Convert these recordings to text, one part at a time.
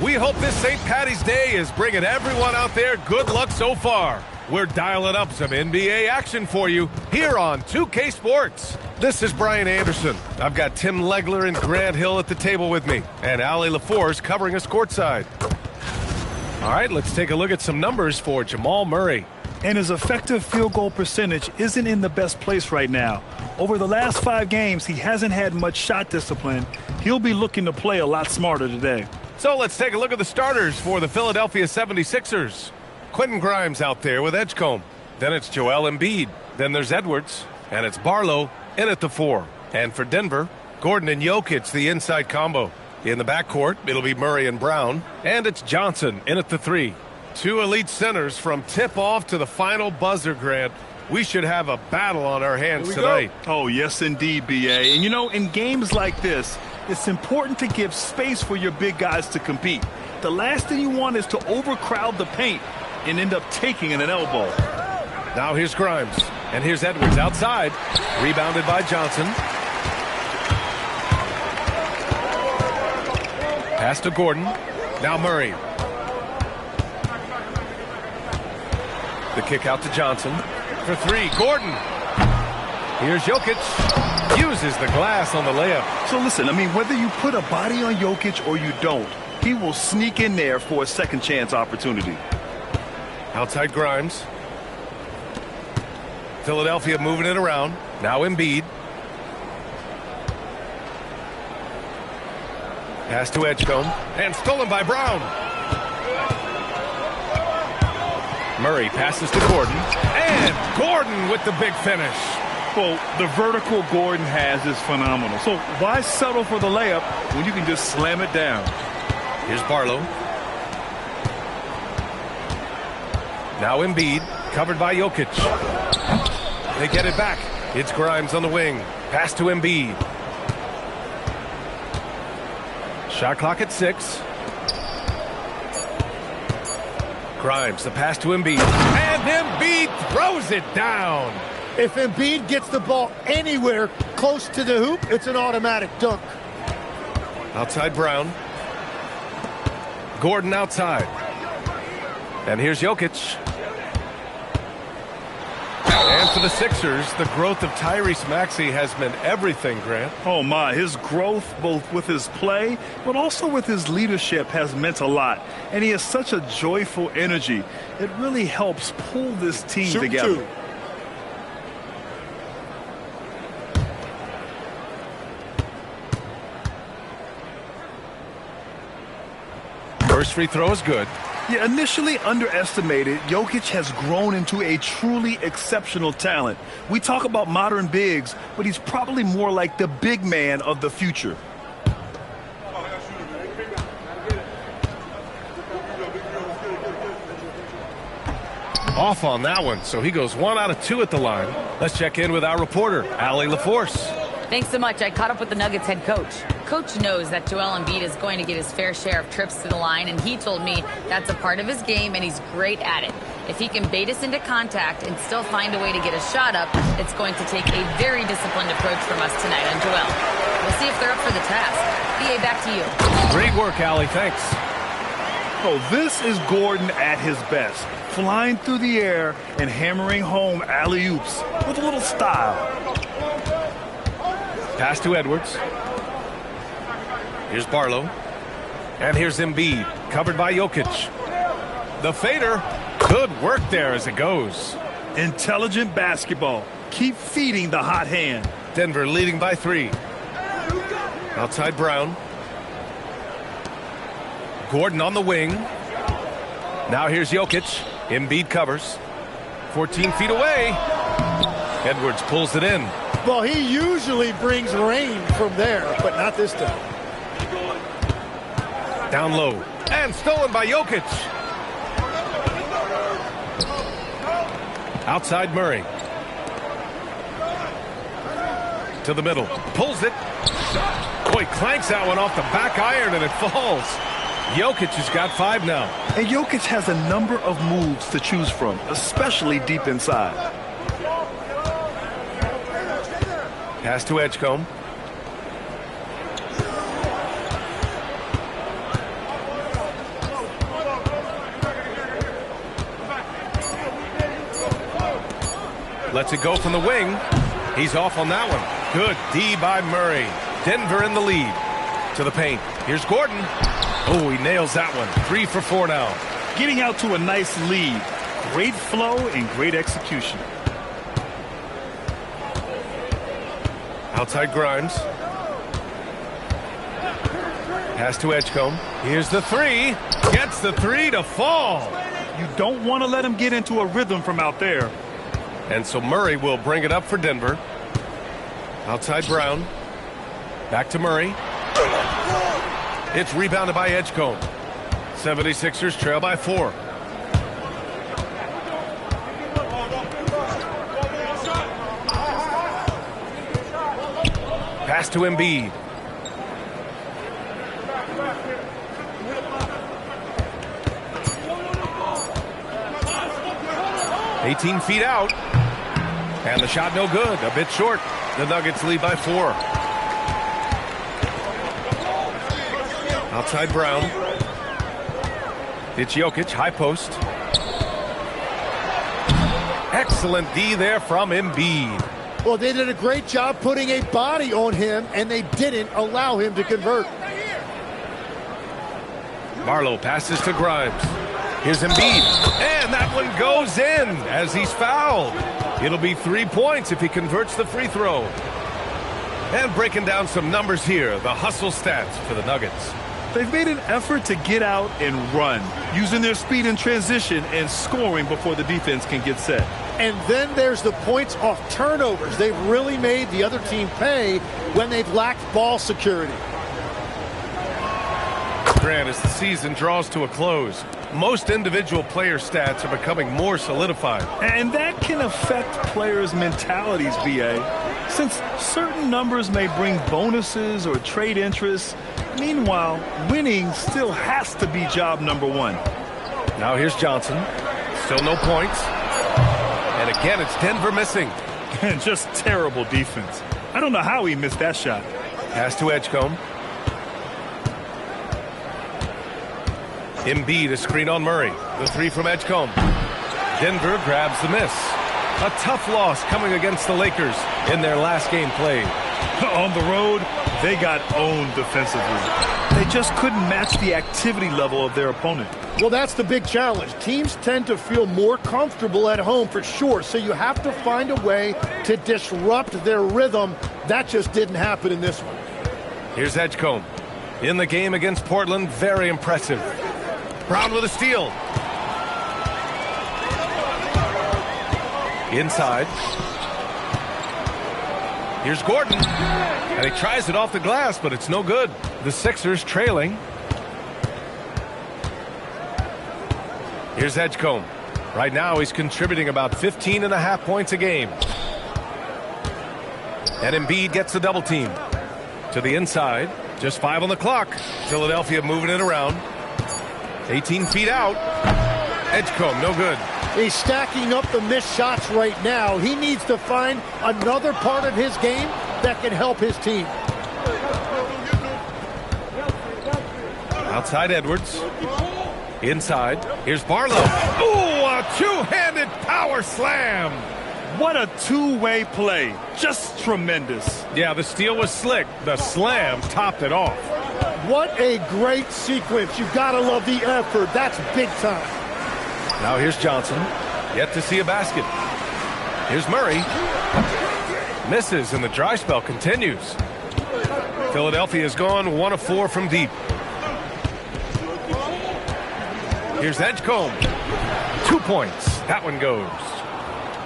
We hope this St. Patty's Day is bringing everyone out there good luck so far. We're dialing up some NBA action for you here on 2K Sports. This is Brian Anderson. I've got Tim Legler and Grant Hill at the table with me, and Ali LaForce covering us courtside. All right, let's take a look at some numbers for Jamal Murray. And his effective field goal percentage isn't in the best place right now. Over the last 5 games, he hasn't had much shot discipline. He'll be looking to play a lot smarter today. So let's take a look at the starters for the Philadelphia 76ers. Quentin Grimes out there with Edgecombe. Then it's Joel Embiid. Then there's Edwards. And it's Barlow in at the 4. And for Denver, Gordon and Jokic, the inside combo. In the backcourt, it'll be Murray and Brown. And it's Johnson in at the 3. 2 elite centers from tip-off to the final buzzer, Grant. We should have a battle on our hands tonight. Oh, yes, indeed, B.A. And, you know, in games like this, it's important to give space for your big guys to compete. The last thing you want is to overcrowd the paint and end up taking an elbow. Now here's Grimes. And here's Edwards outside. Rebounded by Johnson. Pass to Gordon. Now Murray. The kick out to Johnson. For 3, Gordon. Here's Jokic. Uses the glass on the layup. So listen, I mean, whether you put a body on Jokic or you don't, he will sneak in there for a second chance opportunity. Outside Grimes. Philadelphia moving it around. Now Embiid. Pass to Edgecombe. And stolen by Brown. Murray passes to Gordon. And Gordon with the big finish. Well, the vertical Gordon has is phenomenal. So why settle for the layup when you can just slam it down? Here's Barlow. Now Embiid, covered by Jokic. They get it back. It's Grimes on the wing. Pass to Embiid. Shot clock at 6. Grimes, the pass to Embiid. And Embiid throws it down. If Embiid gets the ball anywhere close to the hoop, it's an automatic dunk. Outside Brown. Gordon outside. And here's Jokic. And for the Sixers, the growth of Tyrese Maxey has meant everything, Grant. Oh, my. His growth, both with his play, but also with his leadership, has meant a lot. And he has such a joyful energy. It really helps pull this team together. 2. First free throw is good. Yeah, initially underestimated, Jokic has grown into a truly exceptional talent. We talk about modern bigs, but he's probably more like the big man of the future. Off on that one, so he goes 1 out of 2 at the line. Let's check in with our reporter, Ali LaForce. Thanks so much. I caught up with the Nuggets head coach. Coach knows that Joel Embiid is going to get his fair share of trips to the line, and he told me that's a part of his game, and he's great at it. If he can bait us into contact and still find a way to get a shot up, it's going to take a very disciplined approach from us tonight on Joel. We'll see if they're up for the task. BA, back to you. Great work, Ali. Thanks. Oh, this is Gordon at his best. Flying through the air and hammering home alley-oops with a little style. Pass to Edwards. Here's Barlow. And here's Embiid, covered by Jokic. The fader. Good work there as it goes. Intelligent basketball. Keep feeding the hot hand. Denver leading by 3. Outside Brown. Gordon on the wing. Now here's Jokic. Embiid covers. 14 feet away. Edwards pulls it in. Well, he usually brings rain from there, but not this time. Down low. And stolen by Jokic. Outside Murray. To the middle. Pulls it. Boy, clanks that one off the back iron and it falls. Jokic has got 5 now. And Jokic has a number of moves to choose from, especially deep inside. Pass to Edgecombe. Lets it go from the wing. He's off on that one. Good D by Murray. Denver in the lead. To the paint. Here's Gordon. Oh, he nails that one. 3 for 4 now. Getting out to a nice lead. Great flow and great execution. Outside Grimes. Pass to Edgecombe. Here's the 3. Gets the 3 to fall. You don't want to let him get into a rhythm from out there. And so Murray will bring it up for Denver. Outside Brown. Back to Murray. It's rebounded by Edgecombe. 76ers trail by 4. Pass to Embiid. "18 feet out. And the shot no good. A bit short. The Nuggets lead by 4. Outside Brown. It's Jokic, high post. Excellent D there from Embiid. Well, they did a great job putting a body on him, and they didn't allow him to convert. Barlow passes to Grimes. Here's Embiid. And that one goes in as he's fouled. It'll be 3 points if he converts the free throw. And breaking down some numbers here, the hustle stats for the Nuggets. They've made an effort to get out and run, using their speed in transition and scoring before the defense can get set. And then there's the points off turnovers. They've really made the other team pay when they've lacked ball security. Grant, as the season draws to a close, most individual player stats are becoming more solidified. And that can affect players' mentalities, BA. Since certain numbers may bring bonuses or trade interests, meanwhile, winning still has to be job number 1. Now here's Johnson. Still no points. And again, it's Denver missing. And just terrible defense. I don't know how he missed that shot. Pass to Edgecombe. Embiid, a screen on Murray. The 3 from Edgecombe. Denver grabs the miss. A tough loss coming against the Lakers in their last game played. On the road, they got owned defensively. They just couldn't match the activity level of their opponent. Well, that's the big challenge. Teams tend to feel more comfortable at home for sure, so you have to find a way to disrupt their rhythm. That just didn't happen in this one. Here's Edgecombe. In the game against Portland, very impressive. Brown with a steal. Inside. Here's Gordon. And he tries it off the glass, but it's no good. The Sixers trailing. Here's Edgecombe. Right now, he's contributing about 15.5 points a game. And Embiid gets the double team. To the inside. Just 5 on the clock. Philadelphia moving it around. 18 feet out. Edgecombe, no good. He's stacking up the missed shots right now. He needs to find another part of his game that can help his team. Outside Edwards. Inside. Here's Barlow. Ooh, a two-handed power slam. What a two-way play. Just tremendous. Yeah, the steal was slick. The slam topped it off. What a great sequence. You've got to love the effort. That's big time. Now here's Johnson. Yet to see a basket. Here's Murray. Misses, and the dry spell continues. Philadelphia has gone 1 of 4 from deep. Here's Edgecombe. 2 points. That one goes.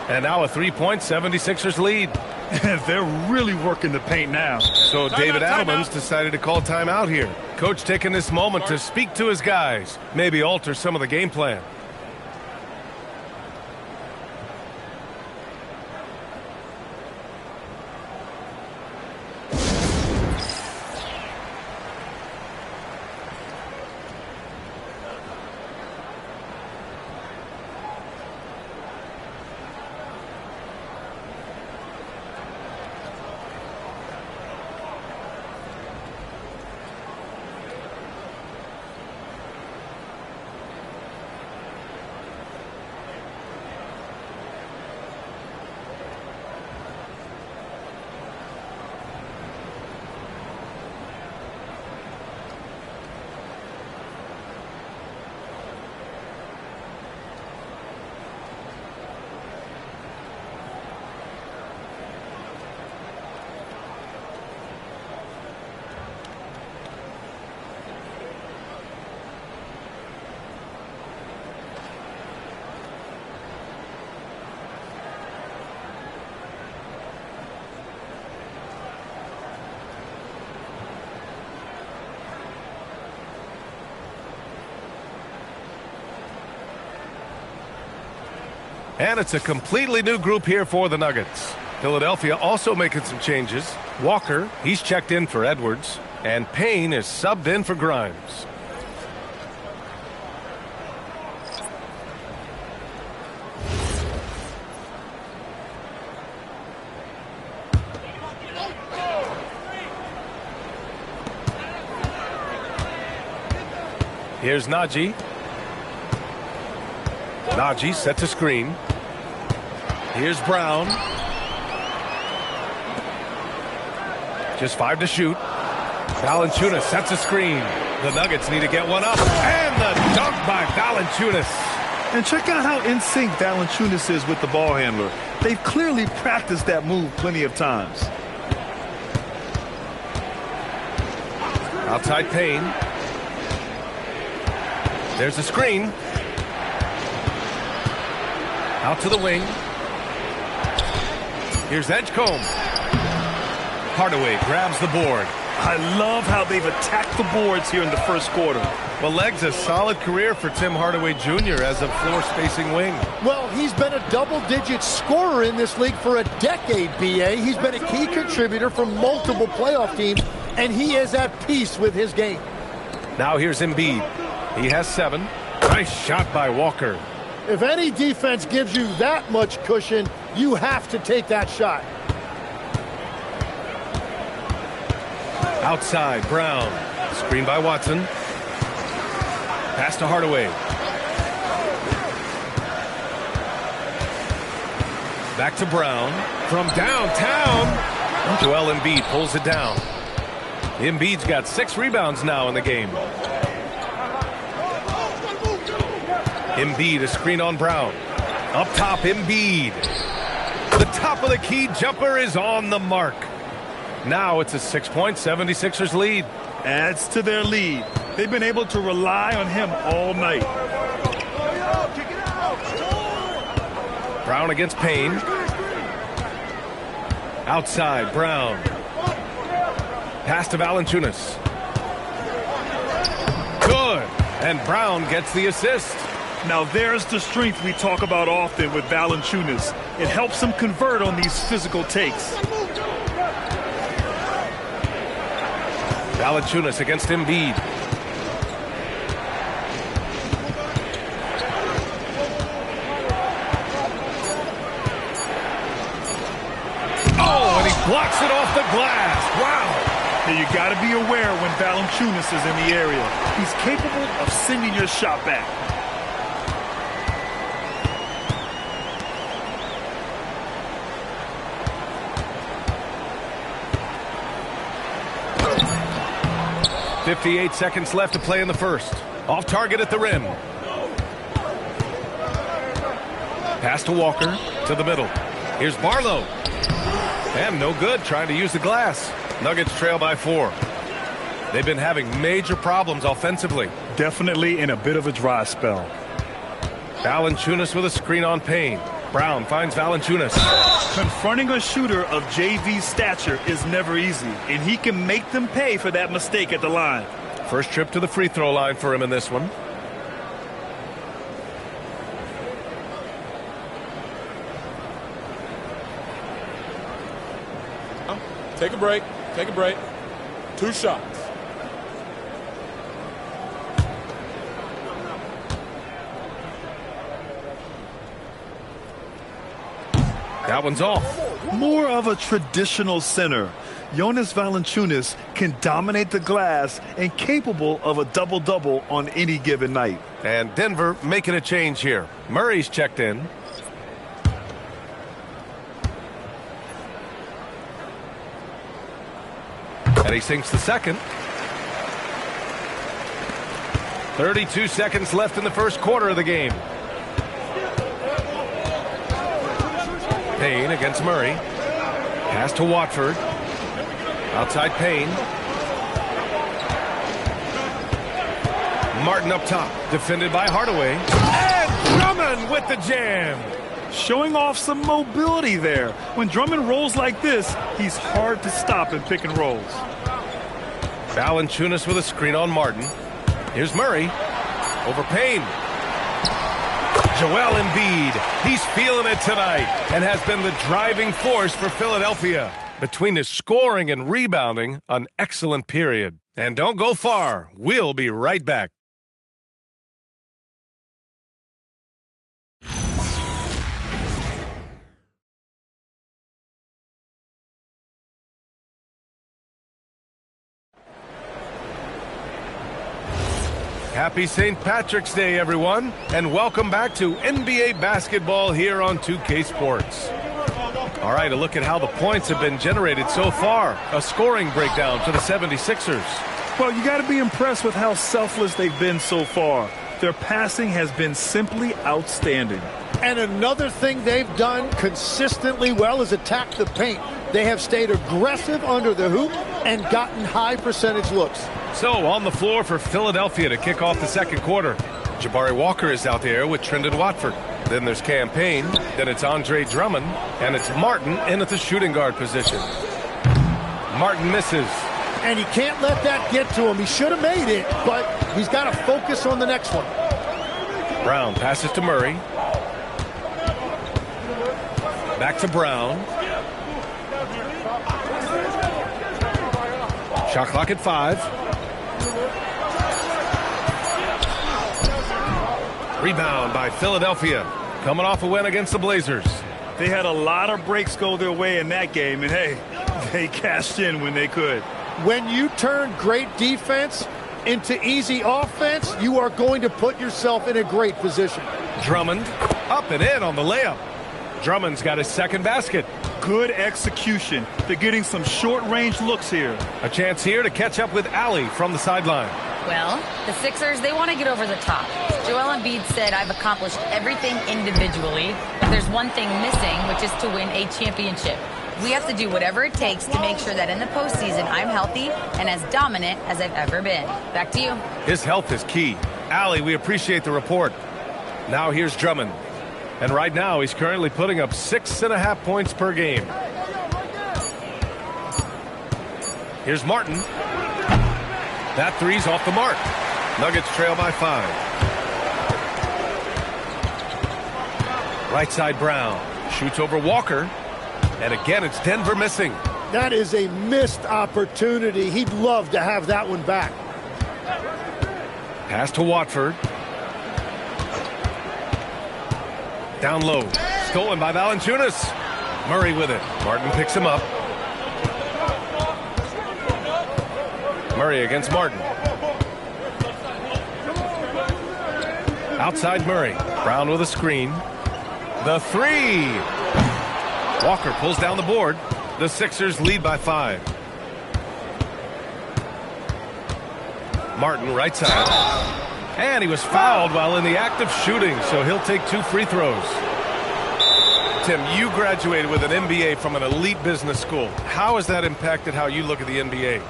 And now a 3-point 76ers lead. They're really working the paint now. So David Adelman's decided to call timeout here. Coach taking this moment to speak to his guys. Maybe alter some of the game plan. And it's a completely new group here for the Nuggets. Philadelphia also making some changes. Walker, he's checked in for Edwards. And Payne is subbed in for Grimes. Here's Najee. Najee sets a screen. Here's Brown. Just 5 to shoot. Valanciunas sets a screen. The Nuggets need to get one up. And the dunk by Valanciunas. And check out how in sync Valanciunas is with the ball handler. They've clearly practiced that move plenty of times. Outside Payne. There's a screen. Out to the wing. Here's Edgecombe. Hardaway grabs the board. I love how they've attacked the boards here in the first quarter. Well, Leg's a solid career for Tim Hardaway Jr. as a floor-spacing wing. Well, he's been a double-digit scorer in this league for a decade, B.A. He's been a key contributor for multiple playoff teams, and he is at peace with his game. Now here's Embiid. He has 7. Nice shot by Walker. If any defense gives you that much cushion, you have to take that shot. Outside, Brown. Screen by Watson. Pass to Hardaway. Back to Brown. From downtown. Joel Embiid pulls it down. Embiid's got 6 rebounds now in the game. Embiid, a screen on Brown. Up top, Embiid. The top of the key jumper is on the mark. Now it's a 6-point 76ers lead. Adds to their lead. They've been able to rely on him all night. Brown against Payne. Outside, Brown. Pass to Valanciunas. Good. And Brown gets the assist. Now there's the strength we talk about often with Valanciunas. It helps him convert on these physical takes. Valanciunas against Embiid. Oh, and he blocks it off the glass. Wow. Now you got to be aware when Valanciunas is in the area. He's capable of sending your shot back. .58 seconds left to play in the first. Off target at the rim. Pass to Walker to the middle. Here's Barlow. And no good, trying to use the glass. Nuggets trail by 4. They've been having major problems offensively. Definitely in a bit of a dry spell. Valanciunas with a screen on Payne. Brown finds Valanciunas. Confronting a shooter of JV's stature is never easy, and he can make them pay for that mistake at the line. First trip to the free throw line for him in this one. Take a break. Take a break. 2 shots. That one's off. More of a traditional center. Jonas Valanciunas can dominate the glass and capable of a double-double on any given night. And Denver making a change here. Murray's checked in. And he sinks the second. 32 seconds left in the first quarter of the game. Payne against Murray. Pass to Watford. Outside Payne. Martin up top. Defended by Hardaway. And Drummond with the jam. Showing off some mobility there. When Drummond rolls like this, he's hard to stop in pick and rolls. Valanciunas with a screen on Martin. Here's Murray. Over Payne. Joel Embiid, he's feeling it tonight and has been the driving force for Philadelphia. Between his scoring and rebounding, an excellent period. And don't go far. We'll be right back. Happy St. Patrick's Day, everyone, and welcome back to NBA basketball here on 2K Sports. All right, a look at how the points have been generated so far. A scoring breakdown for the 76ers. Well, you got to be impressed with how selfless they've been so far. Their passing has been simply outstanding. And another thing they've done consistently well is attack the paint. They have stayed aggressive under the hoop and gotten high percentage looks. So on the floor for Philadelphia to kick off the second quarter. Jabari Walker is out there with Trendon Watford. Then there's Cam Payne. Then it's Andre Drummond. And it's Martin in at the shooting guard position. Martin misses. And he can't let that get to him. He should have made it, but he's got to focus on the next one. Brown passes to Murray. Back to Brown. Shot clock at 5. Rebound by Philadelphia. Coming off a win against the Blazers. They had a lot of breaks go their way in that game, and hey, they cashed in when they could. When you turn great defense into easy offense, you are going to put yourself in a great position. Drummond up and in on the layup. Drummond's got his second basket. Good execution. They're getting some short-range looks here. A chance here to catch up with Allie from the sideline. Well, the Sixers, they want to get over the top. Joel Embiid said, I've accomplished everything individually, but there's one thing missing, which is to win a championship. We have to do whatever it takes to make sure that in the postseason I'm healthy and as dominant as I've ever been. Back to you. His health is key. Allie, we appreciate the report. Now here's Drummond. And right now he's currently putting up 6.5 points per game. Here's Martin. That three's off the mark. Nuggets trail by 5. Right side Brown. Shoots over Walker. And again, it's Denver missing. That is a missed opportunity. He'd love to have that one back. Pass to Watford. Down low. Stolen by Valanciunas. Murray with it. Martin picks him up. Murray against Martin. Outside Murray. Brown with a screen. The three. Walker pulls down the board. The Sixers lead by 5. Martin right side. And he was fouled while in the act of shooting, so he'll take 2 free throws. Tim, you graduated with an MBA from an elite business school. How has that impacted how you look at the NBA?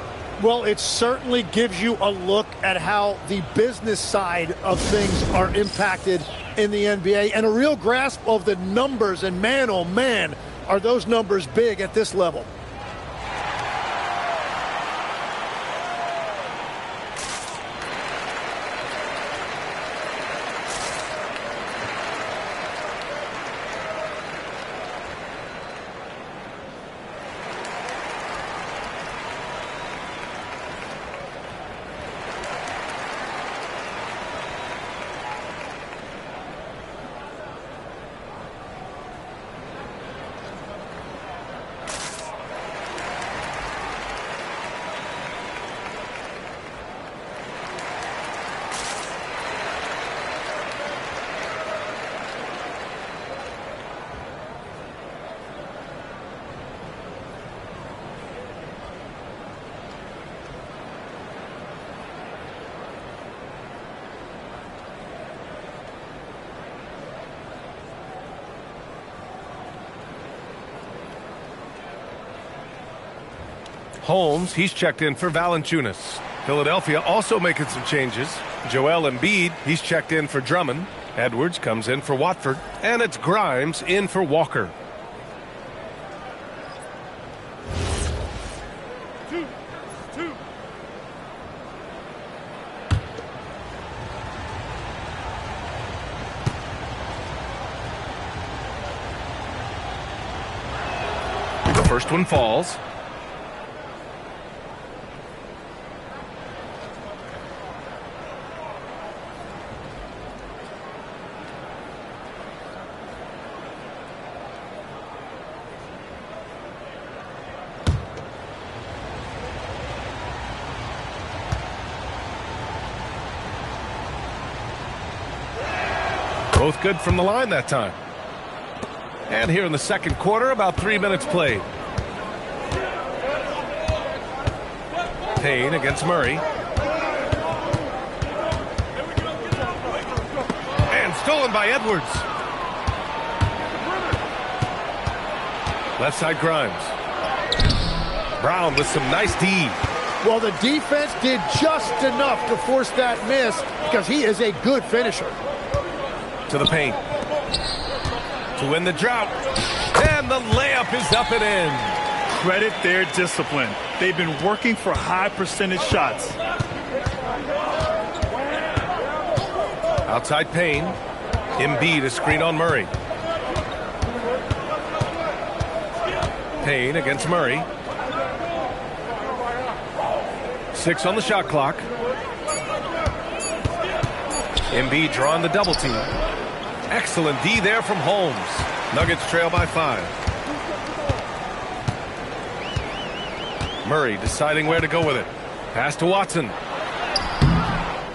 Well, it certainly gives you a look at how the business side of things are impacted in the NBA and a real grasp of the numbers. And man, oh man, are those numbers big at this level. Holmes, he's checked in for Valanciunas. Philadelphia also making some changes. Joel Embiid, he's checked in for Drummond. Edwards comes in for Watford. And it's Grimes in for Walker. First one falls. Both good from the line that time. And here in the second quarter, about 3 minutes played. Payne against Murray. And stolen by Edwards. Left side Grimes. Brown with some nice D. Well, the defense did just enough to force that miss because he is a good finisher. To the paint. To win the drought. And the layup is up and in. Credit their discipline. They've been working for high percentage shots. Outside Payne. Embiid a screen on Murray. Payne against Murray. 6 on the shot clock. Embiid drawing the double team. Excellent D there from Holmes. Nuggets trail by 5. Murray deciding where to go with it. Pass to Watson.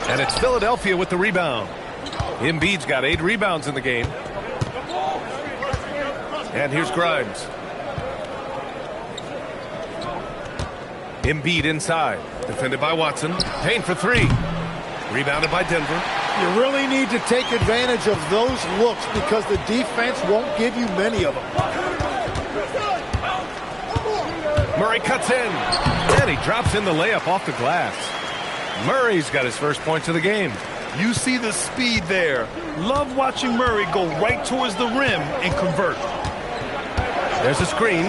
And it's Philadelphia with the rebound. Embiid's got 8 rebounds in the game. And here's Grimes. Embiid inside. Defended by Watson. Payne for 3. Rebounded by Denver. You really need to take advantage of those looks because the defense won't give you many of them. Murray cuts in. And he drops in the layup off the glass. Murray's got his first points of the game. You see the speed there. Love watching Murray go right towards the rim and convert. There's a screen.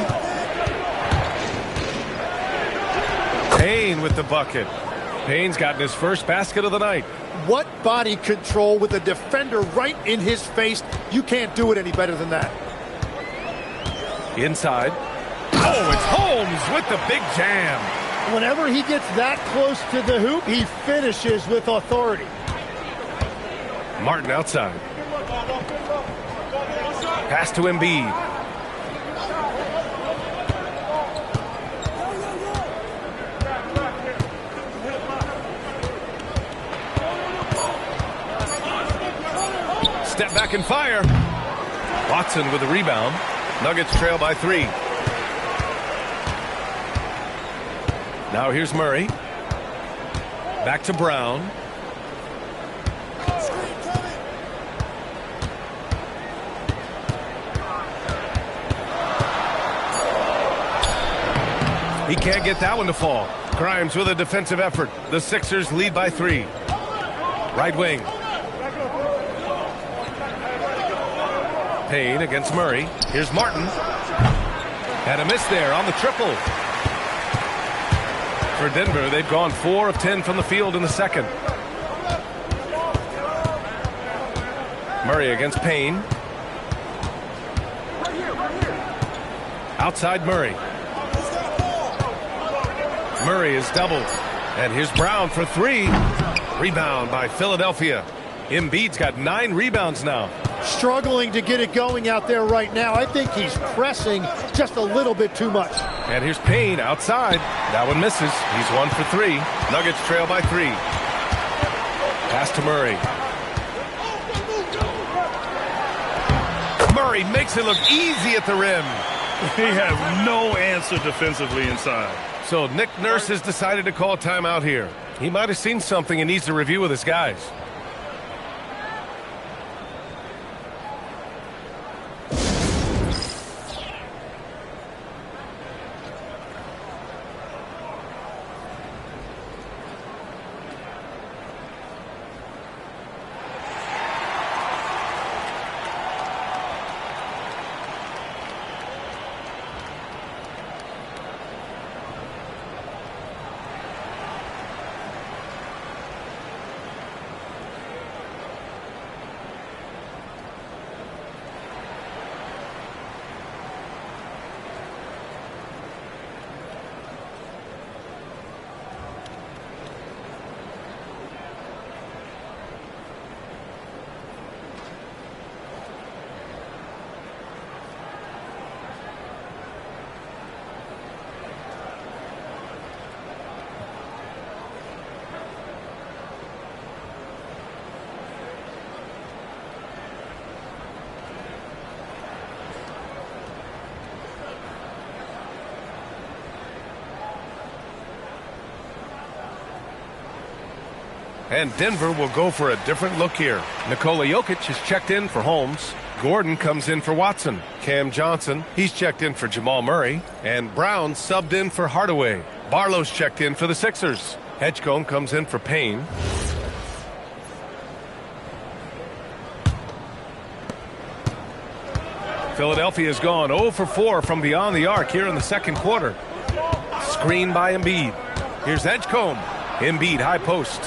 Payne with the bucket. Payne's gotten his first basket of the night. What body control with a defender right in his face. You can't do it any better than that. Inside. Oh, it's Holmes with the big jam. Whenever he gets that close to the hoop, he finishes with authority. Martin outside. Pass to Embiid. Step back and fire. Watson with the rebound. Nuggets trail by 3. Now here's Murray. Back to Brown. He can't get that one to fall. Grimes with a defensive effort. The Sixers lead by 3. Right wing. Payne against Murray. Here's Martin. And a miss there on the triple. For Denver, they've gone 4 of 10 from the field in the second. Murray against Payne. Outside Murray. Murray is doubled. And here's Brown for 3. Rebound by Philadelphia. Embiid's got 9 rebounds now. Struggling to get it going out there right now. I think he's pressing just a little bit too much. And here's Payne outside. That one misses. He's 1 for 3. Nuggets trail by 3. Pass to Murray. Murray makes it look easy at the rim. He has no answer defensively inside. So Nick Nurse has decided to call timeout here. He might have seen something and needs to review with his guys. And Denver will go for a different look here. Nikola Jokic is checked in for Holmes. Gordon comes in for Watson. Cam Johnson, he's checked in for Jamal Murray. And Brown subbed in for Hardaway. Barlow's checked in for the Sixers. Edgecombe comes in for Payne. Philadelphia's gone 0 for 4 from beyond the arc here in the second quarter. Screen by Embiid. Here's Edgecombe. Embiid high post.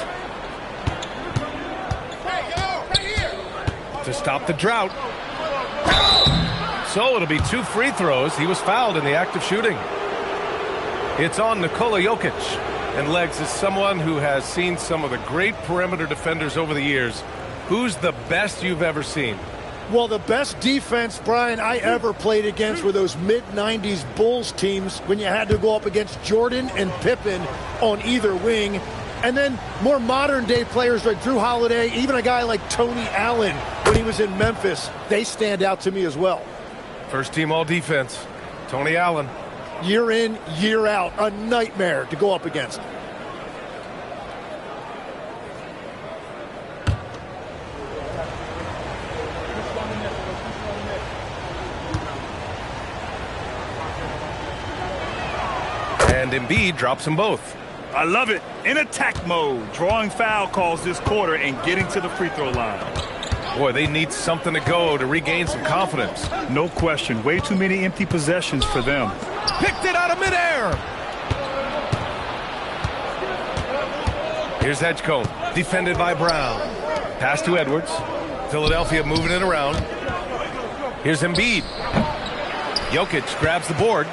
To stop the drought. So it'll be 2 free throws. He was fouled in the act of shooting. It's on Nikola Jokic. And Legs is someone who has seen some of the great perimeter defenders over the years. Who's the best you've ever seen? Well, the best defense, Brian, I ever played against were those mid-90s Bulls teams when you had to go up against Jordan and Pippen on either wing. And then more modern-day players like Drew Holiday, even a guy like Tony Allen when he was in Memphis, they stand out to me as well. First team all-defense, Tony Allen. Year in, year out, a nightmare to go up against. And Embiid drops them both. I love it. In attack mode, drawing foul calls this quarter and getting to the free throw line. Boy, they need something to go to regain some confidence. No question. Way too many empty possessions for them. Picked it out of midair. Here's Edgecombe, defended by Brown. Pass to Edwards. Philadelphia moving it around. Here's Embiid. Jokic grabs the board.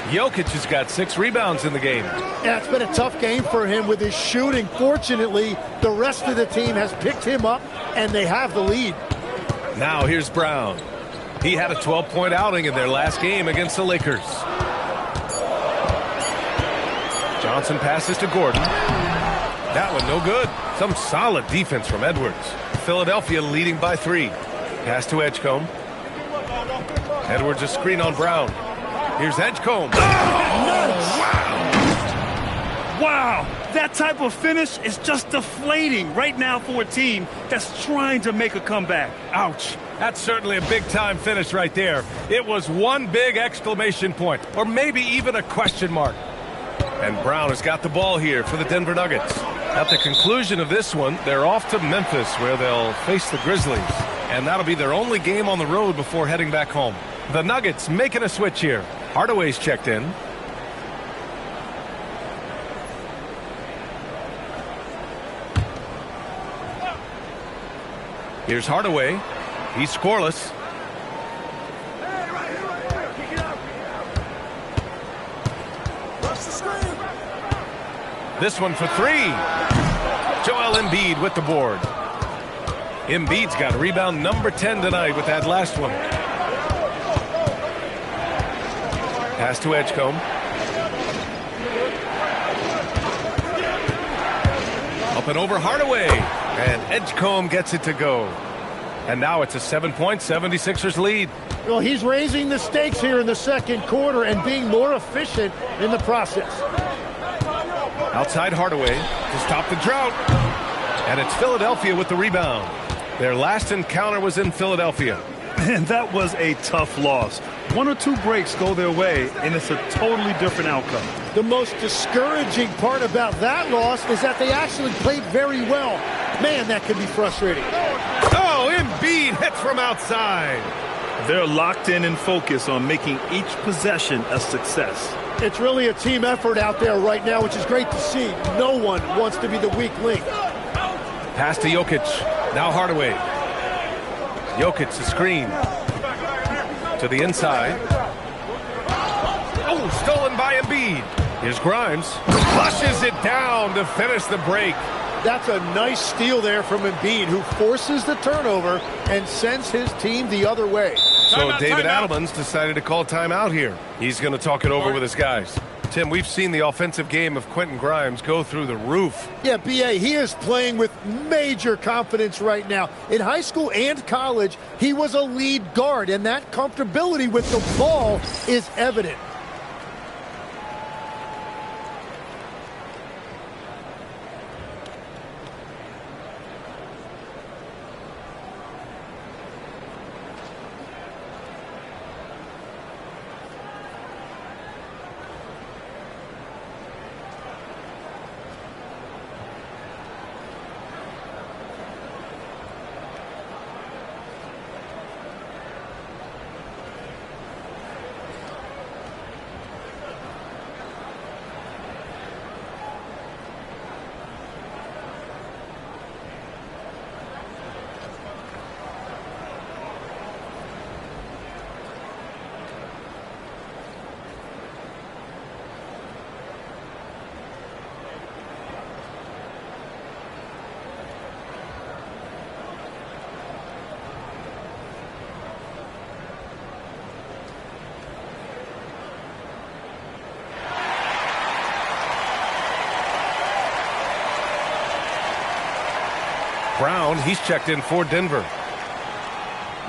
Jokic has got 6 rebounds in the game. Yeah, it's been a tough game for him with his shooting. Fortunately, the rest of the team has picked him up, and they have the lead. Now here's Brown. He had a 12-point outing in their last game against the Lakers. Johnson passes to Gordon. That one no good. Some solid defense from Edwards. Philadelphia leading by 3. Pass to Edgecombe. Edwards a screen on Brown. Here's Edgecombe. Oh, nice. Wow. That type of finish is just deflating right now for a team that's trying to make a comeback. Ouch. That's certainly a big-time finish right there. It was one big exclamation point, or maybe even a question mark. And Brown has got the ball here for the Denver Nuggets. At the conclusion of this one, they're off to Memphis, where they'll face the Grizzlies. And that'll be their only game on the road before heading back home. The Nuggets making a switch here. Hardaway's checked in. Here's Hardaway. He's scoreless. This one for 3. Joel Embiid with the board. Embiid's got rebound number 10 tonight with that last one. Pass to Edgecombe. Up and over Hardaway. And Edgecombe gets it to go. And now it's a 7-point 76ers lead. Well, he's raising the stakes here in the second quarter and being more efficient in the process. Outside Hardaway to stop the drought. And it's Philadelphia with the rebound. Their last encounter was in Philadelphia. And that was a tough loss. 1 or 2 breaks go their way, and it's a totally different outcome. The most discouraging part about that loss is that they actually played very well. Man, that can be frustrating. Oh, Embiid hit from outside. They're locked in and focused on making each possession a success. It's really a team effort out there right now, which is great to see. No one wants to be the weak link. Pass to Jokic. Now Hardaway. Jokic the screen. To the inside. Oh, stolen by Embiid. Here's Grimes. Flushes it down to finish the break. That's a nice steal there from Embiid, who forces the turnover and sends his team the other way. So David Adelman's decided to call timeout here. He's going to talk it over with his guys. Tim, we've seen the offensive game of Quentin Grimes go through the roof. Yeah, B.A., he is playing with major confidence right now. In high school and college, he was a lead guard, and that comfortability with the ball is evident. Brown, he's checked in for Denver.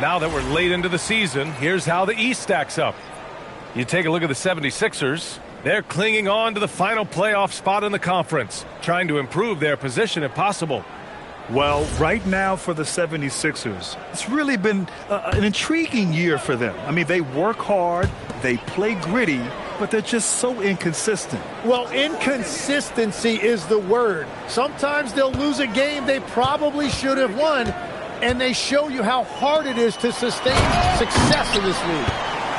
Now that we're late into the season, here's how the East stacks up. You take a look at the 76ers. They're clinging on to the final playoff spot in the conference, trying to improve their position if possible. Well, right now for the 76ers, it's really been an intriguing year for them. I mean, they work hard, they play gritty, but they're just so inconsistent. Well, inconsistency is the word. Sometimes they'll lose a game they probably should have won, and they show you how hard it is to sustain success in this league.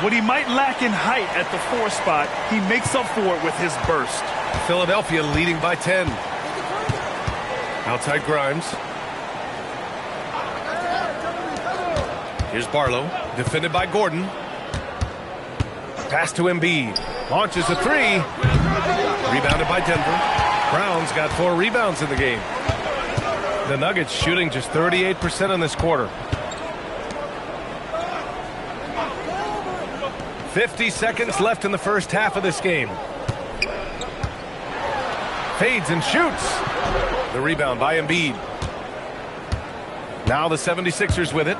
What he might lack in height at the 4 spot, he makes up for it with his burst. Philadelphia leading by 10. Outside Grimes. Here's Barlow, defended by Gordon. Pass to Embiid. Launches a 3. Rebounded by Denver. Brown's got 4 rebounds in the game. The Nuggets shooting just 38% in this quarter. 50 seconds left in the first half of this game. Fades and shoots. The rebound by Embiid. Now the 76ers with it.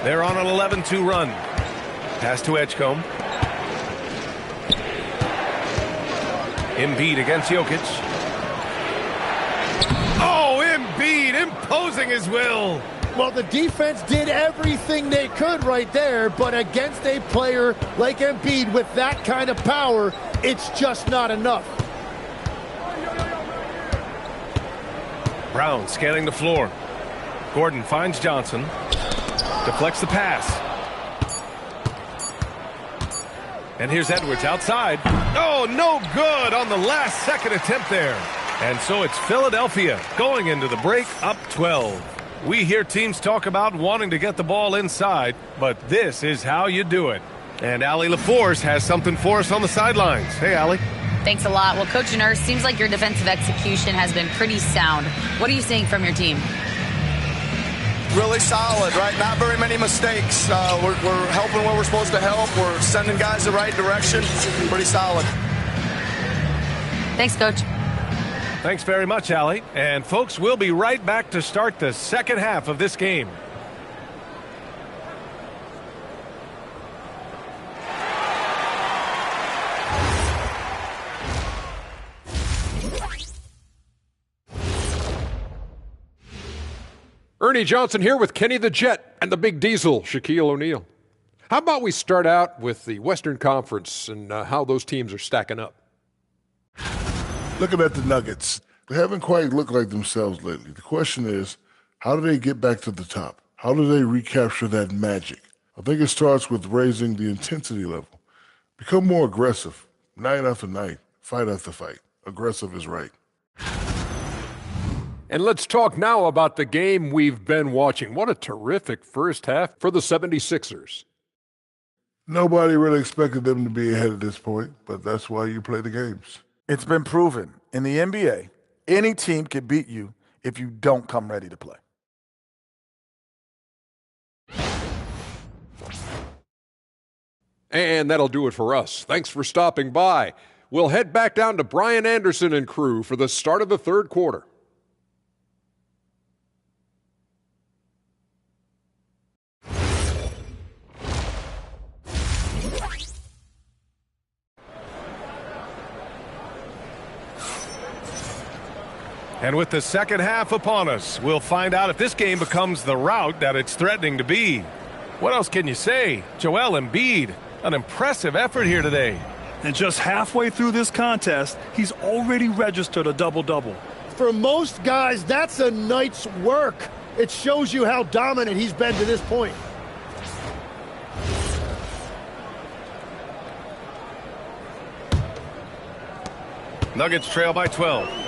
They're on an 11-2 run. Pass to Edgecombe. Embiid against Jokic. Oh, Embiid imposing his will. Well, the defense did everything they could right there, but against a player like Embiid with that kind of power, it's just not enough. Brown scanning the floor. Gordon finds Johnson. Deflects the pass. And here's Edwards outside. Oh, no good on the last second attempt there. And so it's Philadelphia going into the break up 12. We hear teams talk about wanting to get the ball inside, but this is how you do it. And Allie LaForce has something for us on the sidelines. Hey, Allie. Thanks a lot. Well, Coach Nurse, seems like your defensive execution has been pretty sound. What are you seeing from your team? Really solid, right? Not very many mistakes. We're helping where we're supposed to help. We're sending guys the right direction. Pretty solid. Thanks, Coach. Thanks very much, Allie. And, folks, we'll be right back to start the second half of this game. Ernie Johnson here with Kenny the Jet and the Big Diesel, Shaquille O'Neal. How about we start out with the Western Conference and how those teams are stacking up? Looking at the Nuggets, they haven't quite looked like themselves lately. The question is, how do they get back to the top? How do they recapture that magic? I think it starts with raising the intensity level. Become more aggressive, night after night, fight after fight. Aggressive is right. And let's talk now about the game we've been watching. What a terrific first half for the 76ers. Nobody really expected them to be ahead at this point, but that's why you play the games. It's been proven in the NBA, any team can beat you if you don't come ready to play. And that'll do it for us. Thanks for stopping by. We'll head back down to Brian Anderson and crew for the start of the third quarter. And with the second half upon us, we'll find out if this game becomes the rout that it's threatening to be. What else can you say? Joel Embiid, an impressive effort here today. And just halfway through this contest, he's already registered a double-double. For most guys, that's a night's work. It shows you how dominant he's been to this point. Nuggets trail by 12.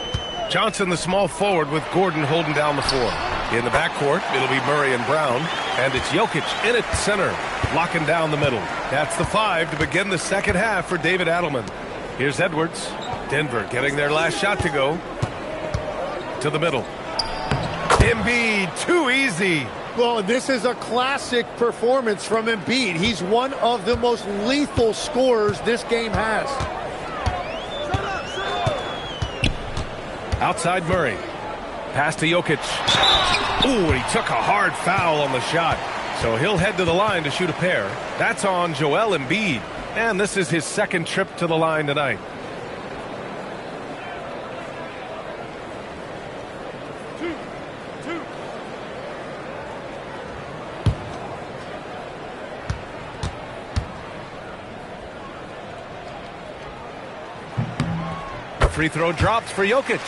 Johnson, the small forward, with Gordon holding down the floor. In the backcourt, it'll be Murray and Brown. And it's Jokic in at center, locking down the middle. That's the 5 to begin the second half for David Adelman. Here's Edwards. Denver getting their last shot to go. To the middle. Embiid, too easy. Well, this is a classic performance from Embiid. He's one of the most lethal scorers this game has. Outside Murray. Pass to Jokic. Ooh, he took a hard foul on the shot. So he'll head to the line to shoot a pair. That's on Joel Embiid. And this is his second trip to the line tonight. Free throw drops for Jokic.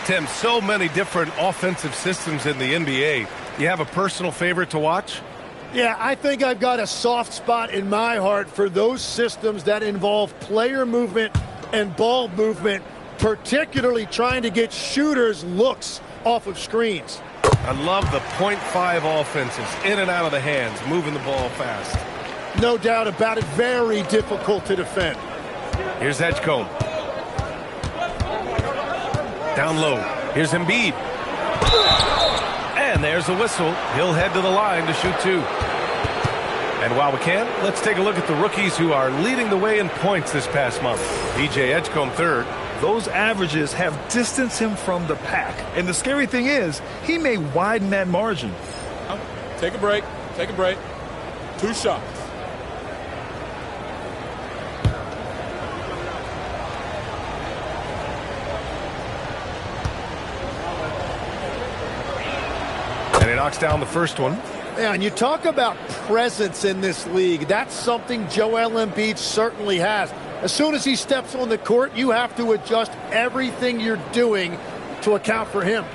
Tim, so many different offensive systems in the NBA. You have a personal favorite to watch? Yeah, I think I've got a soft spot in my heart for those systems that involve player movement and ball movement, particularly trying to get shooters looks off of screens. I love the .5 offenses, in and out of the hands, moving the ball fast. No doubt about it, very difficult to defend. Here's Edgecombe. Down low. Here's Embiid. And there's a whistle. He'll head to the line to shoot two. And while we can, let's take a look at the rookies who are leading the way in points this past month. DJ Edgecombe third. Those averages have distanced him from the pack. And the scary thing is, he may widen that margin. Take a break. Take a break. 2 shots. And he knocks down the first one. Yeah, and you talk about presence in this league. That's something Joel Embiid certainly has. As soon as he steps on the court, you have to adjust everything you're doing to account for him.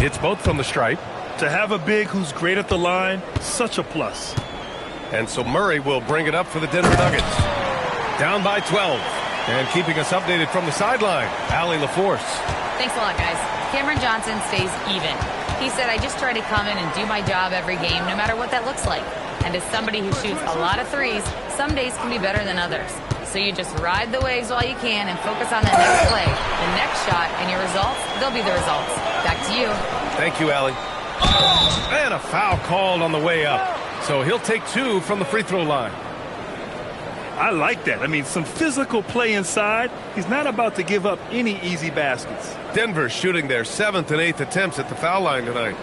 It's both from the stripe. To have a big who's great at the line, such a plus. And so Murray will bring it up for the Denver Nuggets. Down by 12. And keeping us updated from the sideline, Allie LaForce. Thanks a lot, guys. Cameron Johnson stays even. He said, I just try to come in and do my job every game, no matter what that looks like. And as somebody who shoots a lot of threes, some days can be better than others. So you just ride the waves while you can and focus on the next play, the next shot, and your results, they'll be the results. Back to you. Thank you, Allie. And a foul called on the way up. So he'll take 2 from the free throw line. I like that. I mean, some physical play inside. He's not about to give up any easy baskets. Denver shooting their 7th and 8th attempts at the foul line tonight.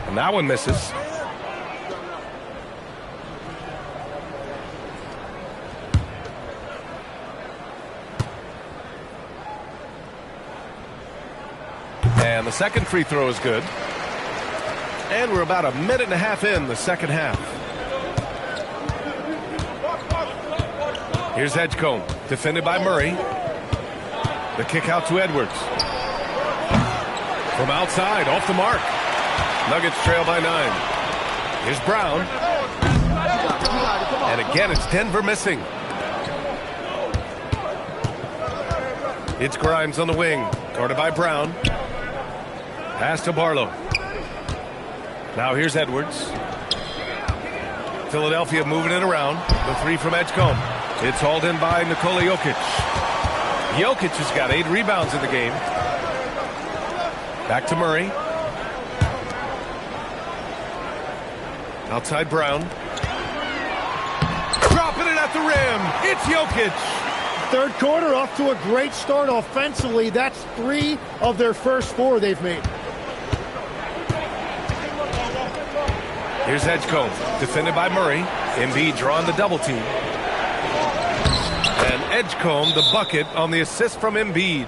And that one misses. And the second free throw is good. And we're about a minute and a half in the second half. Here's Edgecombe, defended by Murray. The kick out to Edwards. From outside, off the mark. Nuggets trail by 9. Here's Brown. And again, it's Denver missing. It's Grimes on the wing, guarded by Brown. Pass to Barlow. Now here's Edwards. Philadelphia moving it around. The 3 from Edgecombe. It's hauled in by Nikola Jokic. Jokic has got 8 rebounds in the game. Back to Murray. Outside Brown. Dropping it at the rim. It's Jokic. Third quarter off to a great start offensively. That's 3 of their first 4 they've made. Here's Edgecombe, defended by Murray. Embiid drawing the double team. And Edgecombe the bucket on the assist from Embiid.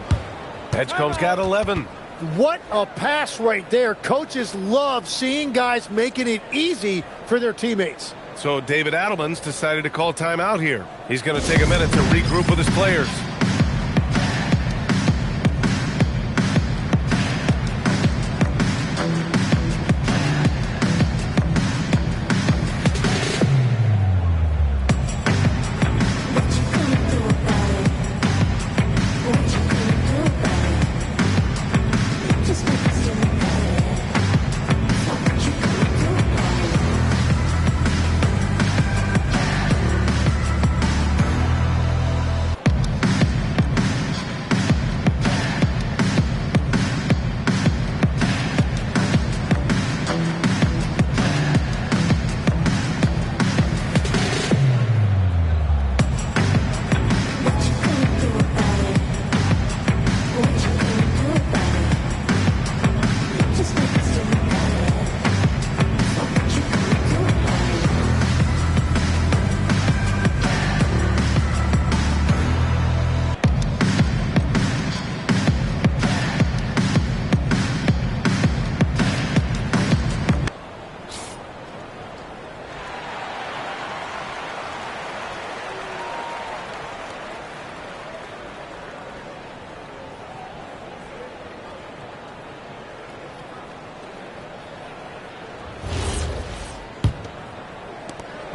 Edgecombe's got 11. What a pass right there. Coaches love seeing guys making it easy for their teammates. So David Adelman's decided to call timeout here. He's going to take a minute to regroup with his players.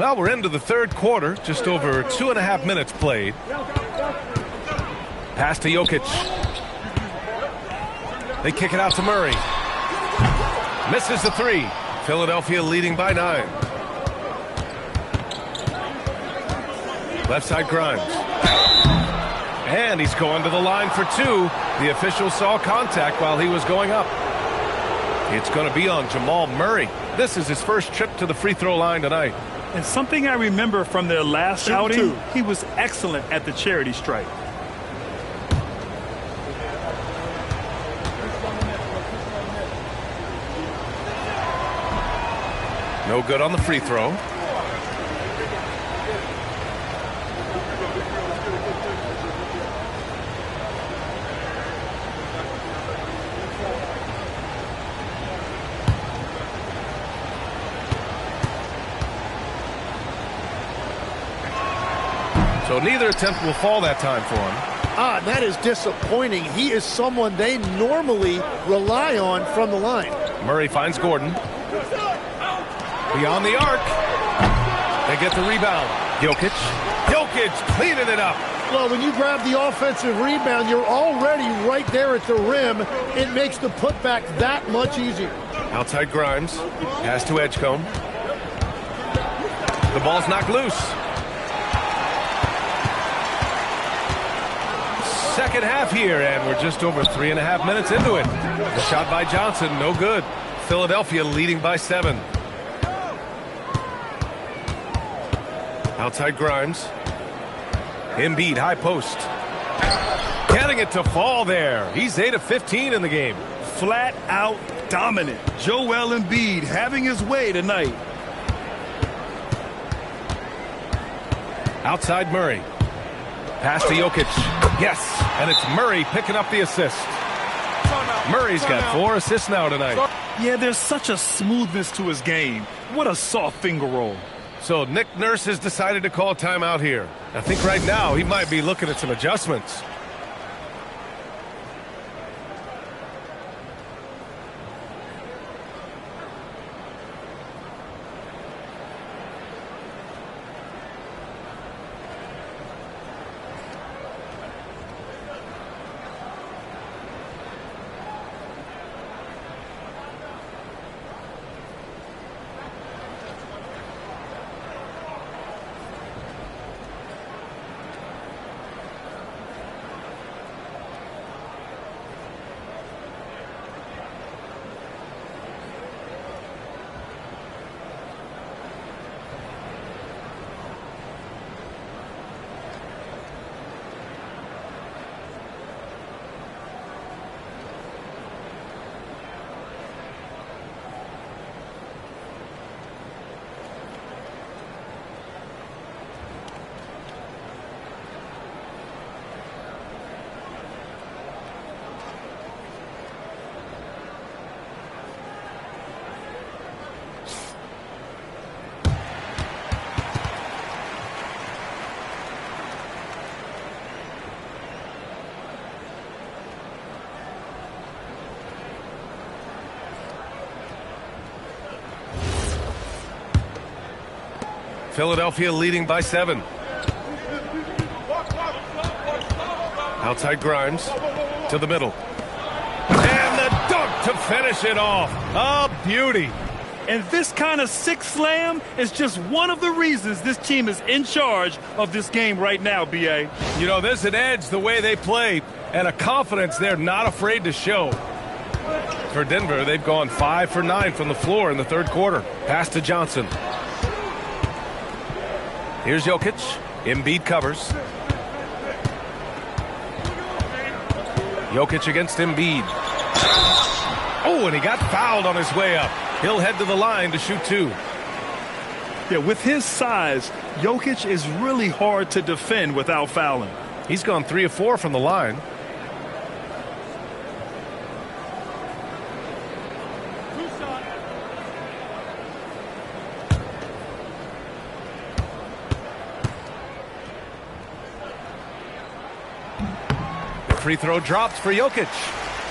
Well, we're into the third quarter, just over 2.5 minutes played. Pass to Jokic. They kick it out to Murray. Misses the three. Philadelphia leading by 9. Left side Grimes. And he's going to the line for 2. The official saw contact while he was going up. It's going to be on Jamal Murray. This is his first trip to the free throw line tonight. And something I remember from their last outing, he was excellent at the charity stripe. No good on the free throw. So neither attempt will fall that time for him. That is disappointing. He is someone they normally rely on from the line. Murray finds Gordon. Beyond the arc. They get the rebound. Jokic cleaning it up. Well, when you grab the offensive rebound, you're already right there at the rim. It makes the putback that much easier. Outside Grimes. Pass to Edgecombe. The ball's knocked loose. Second half here, and we're just over 3.5 minutes into it. The shot by Johnson, no good. Philadelphia leading by 7. Outside Grimes. Embiid, high post. Getting it to fall there. He's 8 of 15 in the game. Flat out dominant. Joel Embiid having his way tonight. Outside Murray. Pass to Jokic. Yes, and it's Murray picking up the assist. Murray's got 4 assists now tonight. Yeah, there's such a smoothness to his game. What a soft finger roll. So Nick Nurse has decided to call timeout here. I think right now he might be looking at some adjustments. Philadelphia leading by 7. Outside Grimes to the middle. And the dunk to finish it off. A beauty. And this kind of sick slam is just one of the reasons this team is in charge of this game right now, B.A. You know, there's an edge the way they play and a confidence they're not afraid to show. For Denver, they've gone 5 for 9 from the floor in the third quarter. Pass to Johnson. Here's Jokic. Embiid covers. Jokic against Embiid. Oh, and he got fouled on his way up. He'll head to the line to shoot 2. Yeah, with his size, Jokic is really hard to defend without fouling. He's gone 3 of 4 from the line. Free throw drops for Jokic.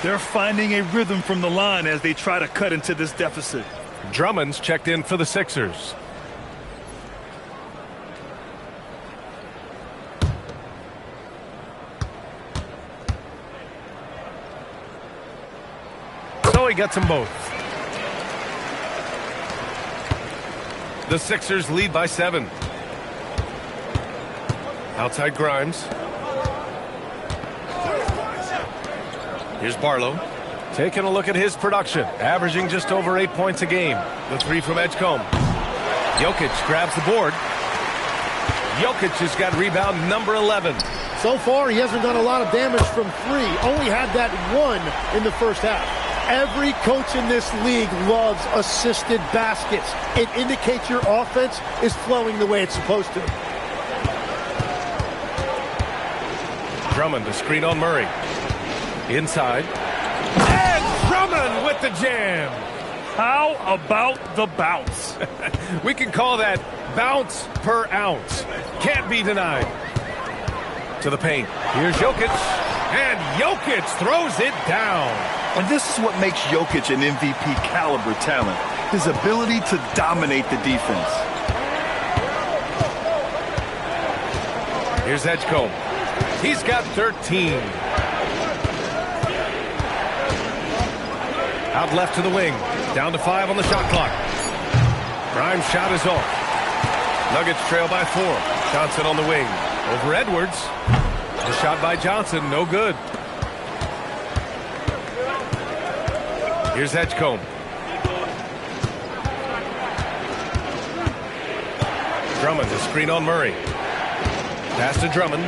They're finding a rhythm from the line as they try to cut into this deficit. Drummond's checked in for the Sixers. gets them both. The Sixers lead by 7. Outside Grimes. Here's Barlow. Taking a look at his production. Averaging just over 8 points a game. The 3 from Edgecombe. Jokic grabs the board. Jokic has got rebound number 11. So far, he hasn't done a lot of damage from 3. Only had that 1 in the first half. Every coach in this league loves assisted baskets. It indicates your offense is flowing the way it's supposed to. Drummond to screen on Murray. Inside. And Drummond with the jam. How about the bounce? We can call that bounce per ounce. Can't be denied. To the paint. Here's Jokic. And Jokic throws it down. And this is what makes Jokic an MVP caliber talent. His ability to dominate the defense. Here's Edgecombe. He's got 13. Out left to the wing. Down to 5 on the shot clock. Grimes' shot is off. Nuggets trail by 4. Johnson on the wing. Over Edwards. The shot by Johnson, no good. Here's Edgecombe. Drummond to screen on Murray. Pass to Drummond.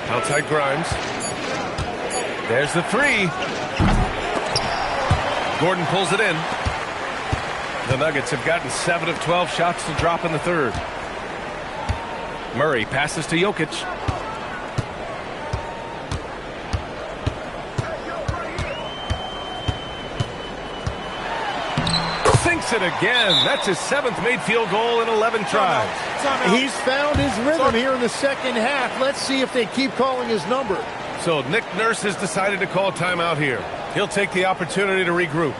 Outside Grimes. There's the 3. Gordon pulls it in. The Nuggets have gotten 7 of 12 shots to drop in the third. Murray passes to Jokic. Sinks it again. That's his 7th made field goal in 11 tries. He's found his rhythm here in the second half. Let's see if they keep calling his number. So Nick Nurse has decided to call timeout here. He'll take the opportunity to regroup.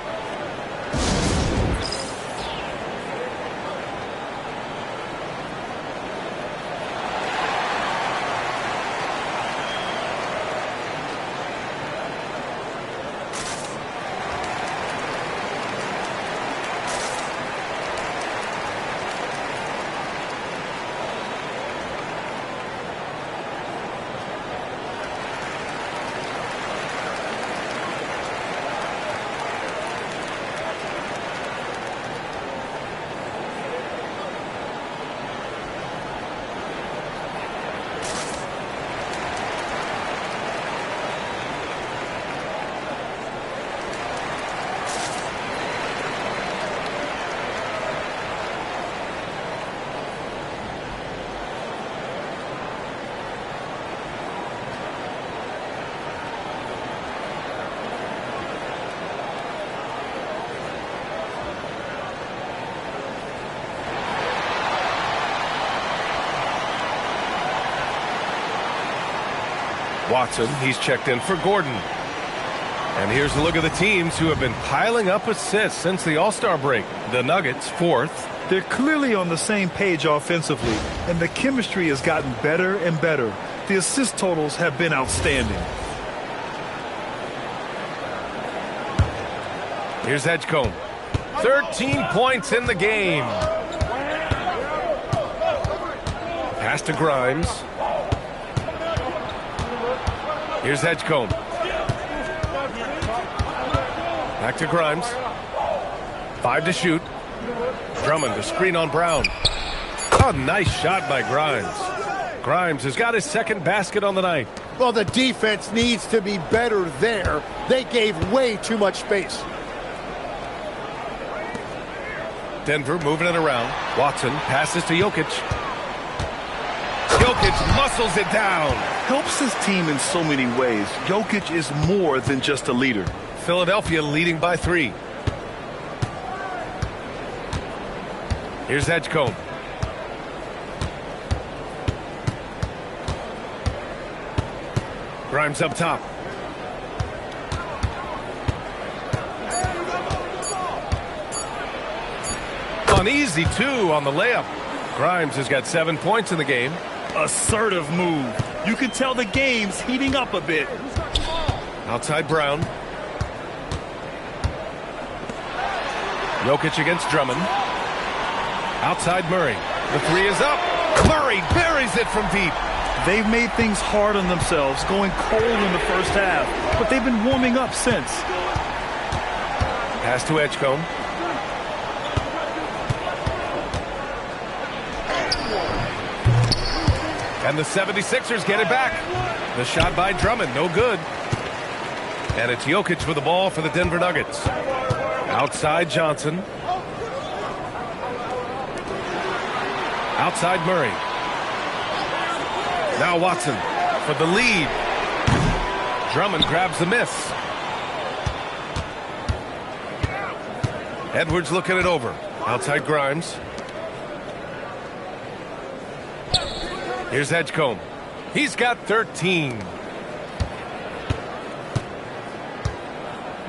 Watson, he's checked in for Gordon. And here's a look at the teams who have been piling up assists since the All-Star break. The Nuggets, 4th. They're clearly on the same page offensively, and the chemistry has gotten better and better. The assist totals have been outstanding. Here's Edgecombe. 13 points in the game. Pass to Grimes. Here's Edgecombe. Back to Grimes. 5 to shoot. Drummond to screen on Brown. Oh, nice shot by Grimes. Grimes has got his 2nd basket on the night. Well, the defense needs to be better there. They gave way too much space. Denver moving it around. Watson passes to Jokic. Jokic muscles it down. Helps his team in so many ways. Jokic is more than just a leader. Philadelphia leading by 3. Here's Edgecombe. Grimes up top. An easy 2 on the layup. Grimes has got 7 points in the game. Assertive move. You can tell the game's heating up a bit. Outside Brown. Jokic against Drummond. Outside Murray. The three is up. Murray buries it from deep. They've made things hard on themselves, going cold in the first half, but they've been warming up since. Pass to Edgecombe. And the 76ers get it back. The shot by Drummond, no good. And it's Jokic with the ball for the Denver Nuggets. Outside Johnson. Outside Murray. Now Watson for the lead. Drummond grabs the miss. Edwards looking it over. Outside Grimes. Here's Edgecombe. He's got 13.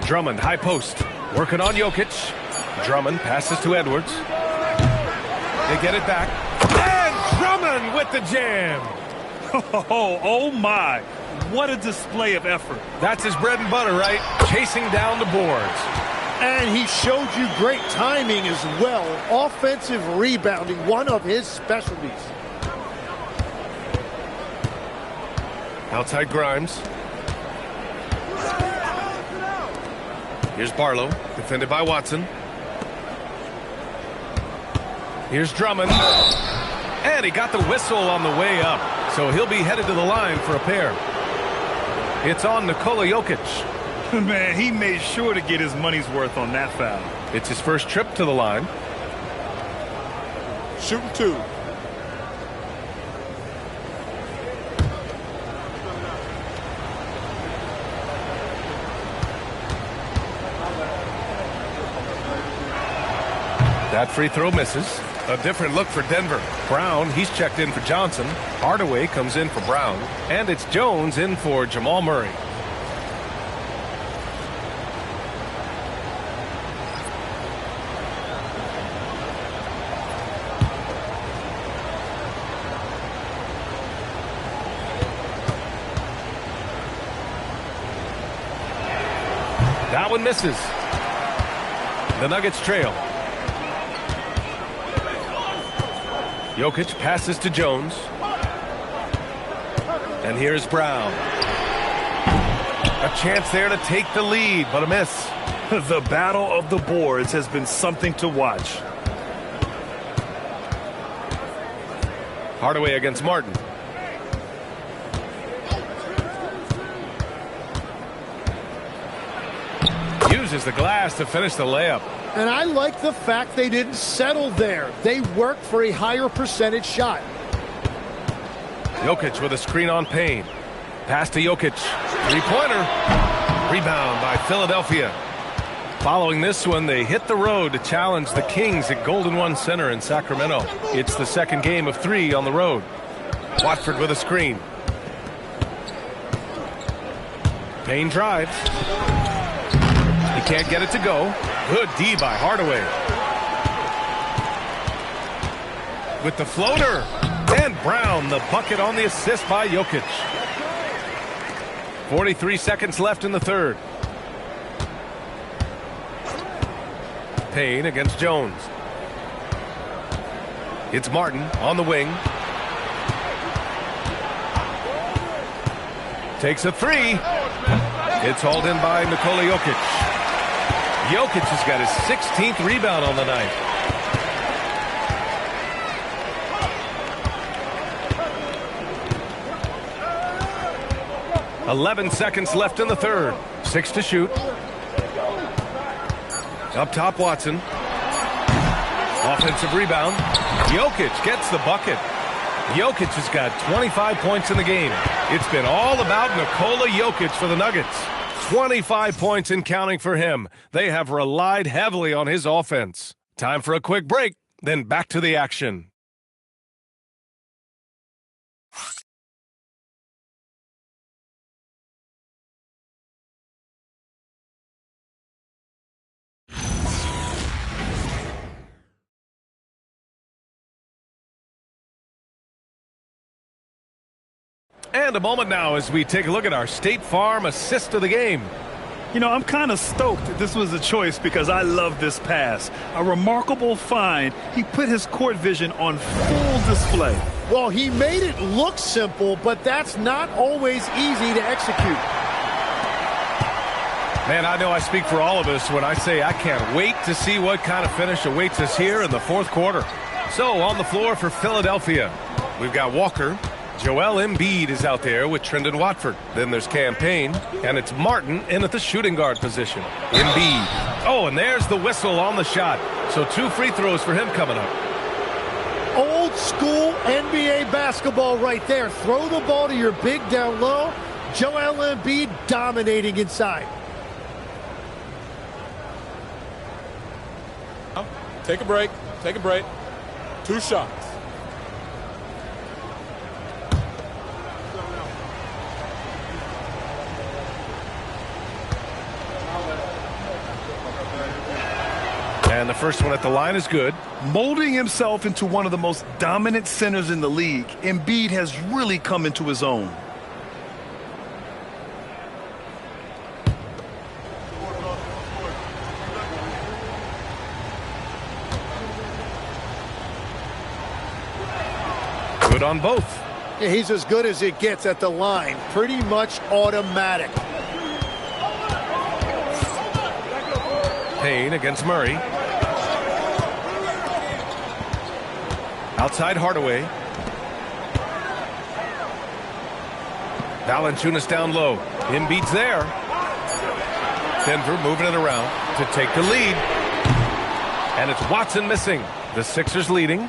Drummond, high post. Working on Jokic. Drummond passes to Edwards. They get it back. And Drummond with the jam. Oh my. What a display of effort. That's his bread and butter, right? Chasing down the boards. And he showed you great timing as well. Offensive rebounding, one of his specialties. Outside Grimes. Here's Barlow, defended by Watson. Here's Drummond. And he got the whistle on the way up. So he'll be headed to the line for a pair. It's on Nikola Jokic. Man, he made sure to get his money's worth on that foul. It's his first trip to the line. Shooting two. That free throw misses. A different look for Denver. Brown, he's checked in for Johnson. Hardaway comes in for Brown. And it's Jones in for Jamal Murray. That one misses. The Nuggets trail. Jokic passes to Jones. And here's Brown. A chance there to take the lead, but a miss. The battle of the boards has been something to watch. Hardaway against Martin. Uses the glass to finish the layup. And I like the fact they didn't settle there. They worked for a higher percentage shot. Jokic with a screen on Payne. Pass to Jokic. Three-pointer. Rebound by Philadelphia. Following this one, they hit the road to challenge the Kings at Golden One Center in Sacramento. It's the second game of 3 on the road. Watford with a screen. Payne drives. He can't get it to go. Good D by Hardaway. With the floater. And Brown, the bucket on the assist by Jokic. 43 seconds left in the third. Payne against Jones. It's Martin on the wing. Takes a three. It's hauled in by Nikola Jokic. Jokic has got his 16th rebound on the night. .11 seconds left in the third. 6 to shoot. Up top, Watson. Offensive rebound. Jokic gets the bucket. Jokic has got 25 points in the game. It's been all about Nikola Jokic for the Nuggets. 25 points and counting for him. They have relied heavily on his offense. Time for a quick break, then back to the action. And a moment now as we take a look at our State Farm assist of the game. You know, I'm kind of stoked that this was a choice because I love this pass. A remarkable find. He put his court vision on full display. Well, he made it look simple, but that's not always easy to execute. Man, I know I speak for all of us when I say I can't wait to see what kind of finish awaits us here in the fourth quarter. So, on the floor for Philadelphia, we've got Walker. Joel Embiid is out there with Trendon Watford. Then there's Cam Payne, and it's Martin in at the shooting guard position. Embiid. Oh, and there's the whistle on the shot. So 2 free throws for him coming up. Old school NBA basketball right there. Throw the ball to your big down low. Joel Embiid dominating inside. Take a break. Take a break. 2 shots. And the first one at the line is good. Molding himself into one of the most dominant centers in the league, Embiid has really come into his own. Good on both. Yeah, he's as good as it gets at the line. Pretty much automatic. Payne against Murray. Outside Hardaway. Valanciunas down low. Embiid's there. Denver moving it around to take the lead. And it's Watson missing. The Sixers leading.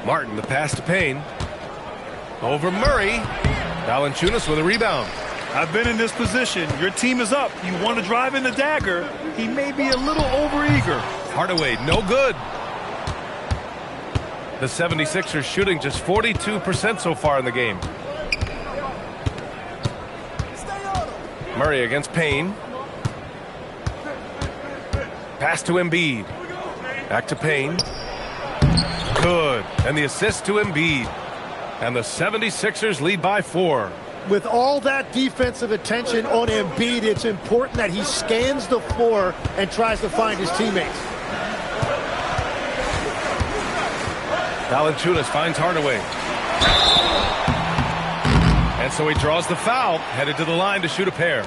Martin, the pass to Payne. Over Murray. Valanciunas with a rebound. I've been in this position. Your team is up. You want to drive in the dagger. He may be a little overeager. Hardaway, no good. The 76ers shooting just 42% so far in the game. Murray against Payne. Pass to Embiid. Back to Payne. Good. And the assist to Embiid. And the 76ers lead by 4. With all that defensive attention on Embiid, it's important that he scans the floor and tries to find his teammates. Valanciunas finds Hardaway. And so he draws the foul, headed to the line to shoot a pair.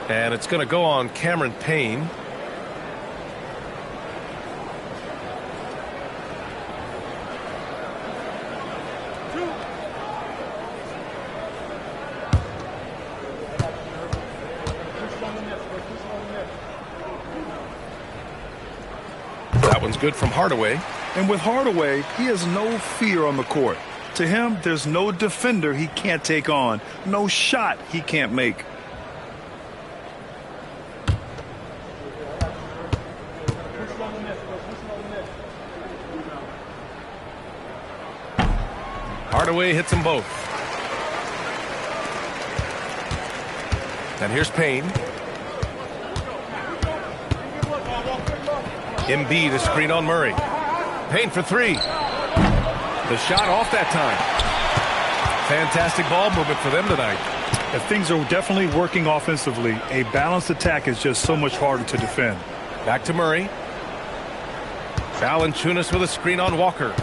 And it's going to go on Cameron Payne. That one's good from Hardaway. And with Hardaway, he has no fear on the court. To him, there's no defender he can't take on, no shot he can't make. Hardaway hits them both. And here's Payne. Embiid, a screen on Murray. Payne for 3. The shot off that time. Fantastic ball movement for them tonight. If things are definitely working offensively, a balanced attack is just so much harder to defend. Back to Murray. Valanciunas with a screen on Walker.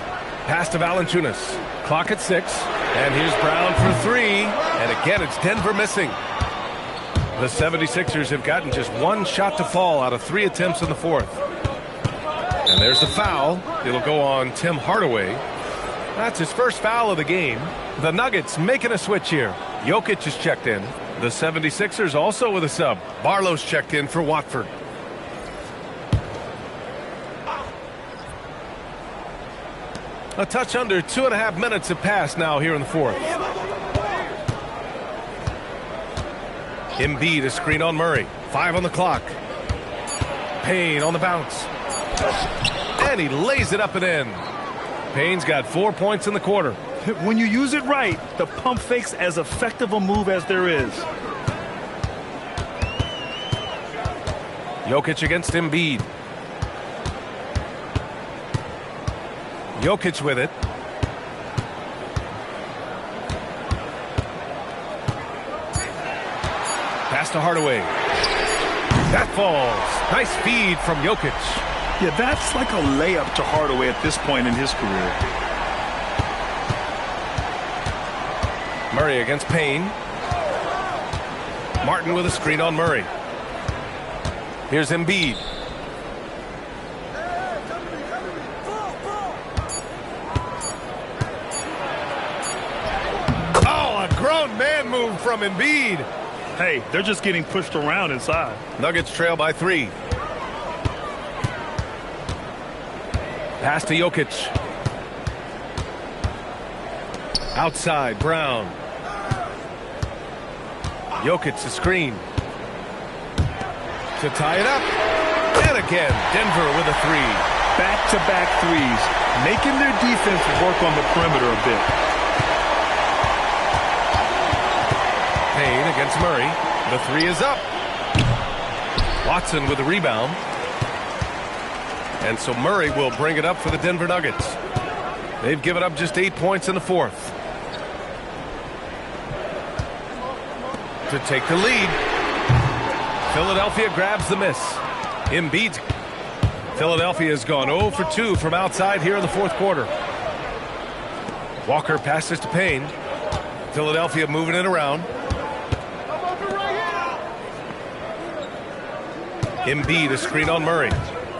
Pass to Valanciunas. Clock at 6. And here's Brown for 3. And again, it's Denver missing. The 76ers have gotten just 1 shot to fall out of 3 attempts in the fourth. And there's the foul. It'll go on Tim Hardaway. That's his first foul of the game. The Nuggets making a switch here. Jokic is checked in. The 76ers also with a sub. Barlow's checked in for Watford. A touch under 2.5 minutes have passed now here in the fourth. Embiid, a screen on Murray. 5 on the clock. Payne on the bounce. And he lays it up and in. Payne's got 4 points in the quarter. When you use it right, the pump fake's as effective a move as there is. Jokic against Embiid. Jokic with it. Pass to Hardaway. That falls. Nice feed from Jokic. Yeah, that's like a layup to Hardaway at this point in his career. Murray against Payne. Martin with a screen on Murray. Here's Embiid. Oh, a grown man move from Embiid. Hey, they're just getting pushed around inside. Nuggets trail by 3. Pass to Jokic. Outside, Brown. Jokic the screen. To tie it up. And again, Denver with a 3. Back-to-back threes, making their defense work on the perimeter a bit. Payne against Murray. The 3 is up. Watson with the rebound. And so Murray will bring it up for the Denver Nuggets. They've given up just 8 points in the 4th. To take the lead. Philadelphia grabs the miss. Embiid. Philadelphia has gone 0 for 2 from outside here in the 4th quarter. Walker passes to Payne. Philadelphia moving it around. Embiid, a screen on Murray.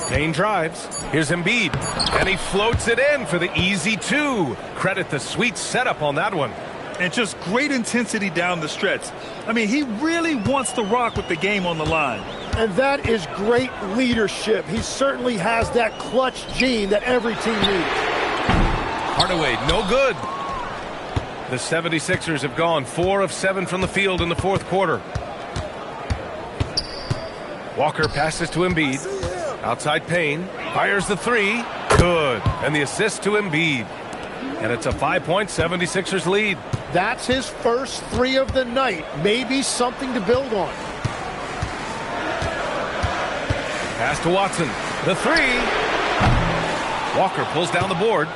Payne drives. Here's Embiid. And he floats it in for the easy 2. Credit the sweet setup on that one. And just great intensity down the stretch. I mean, he really wants to rock with the game on the line. And that is great leadership. He certainly has that clutch gene that every team needs. Hardaway, no good. The 76ers have gone 4 of 7 from the field in the 4th quarter. Walker passes to Embiid. Outside Payne. Fires the 3. Good. And the assist to Embiid. And it's a 5-point 76ers lead. That's his first 3 of the night. Maybe something to build on. Pass to Watson. The 3. Walker pulls down the board.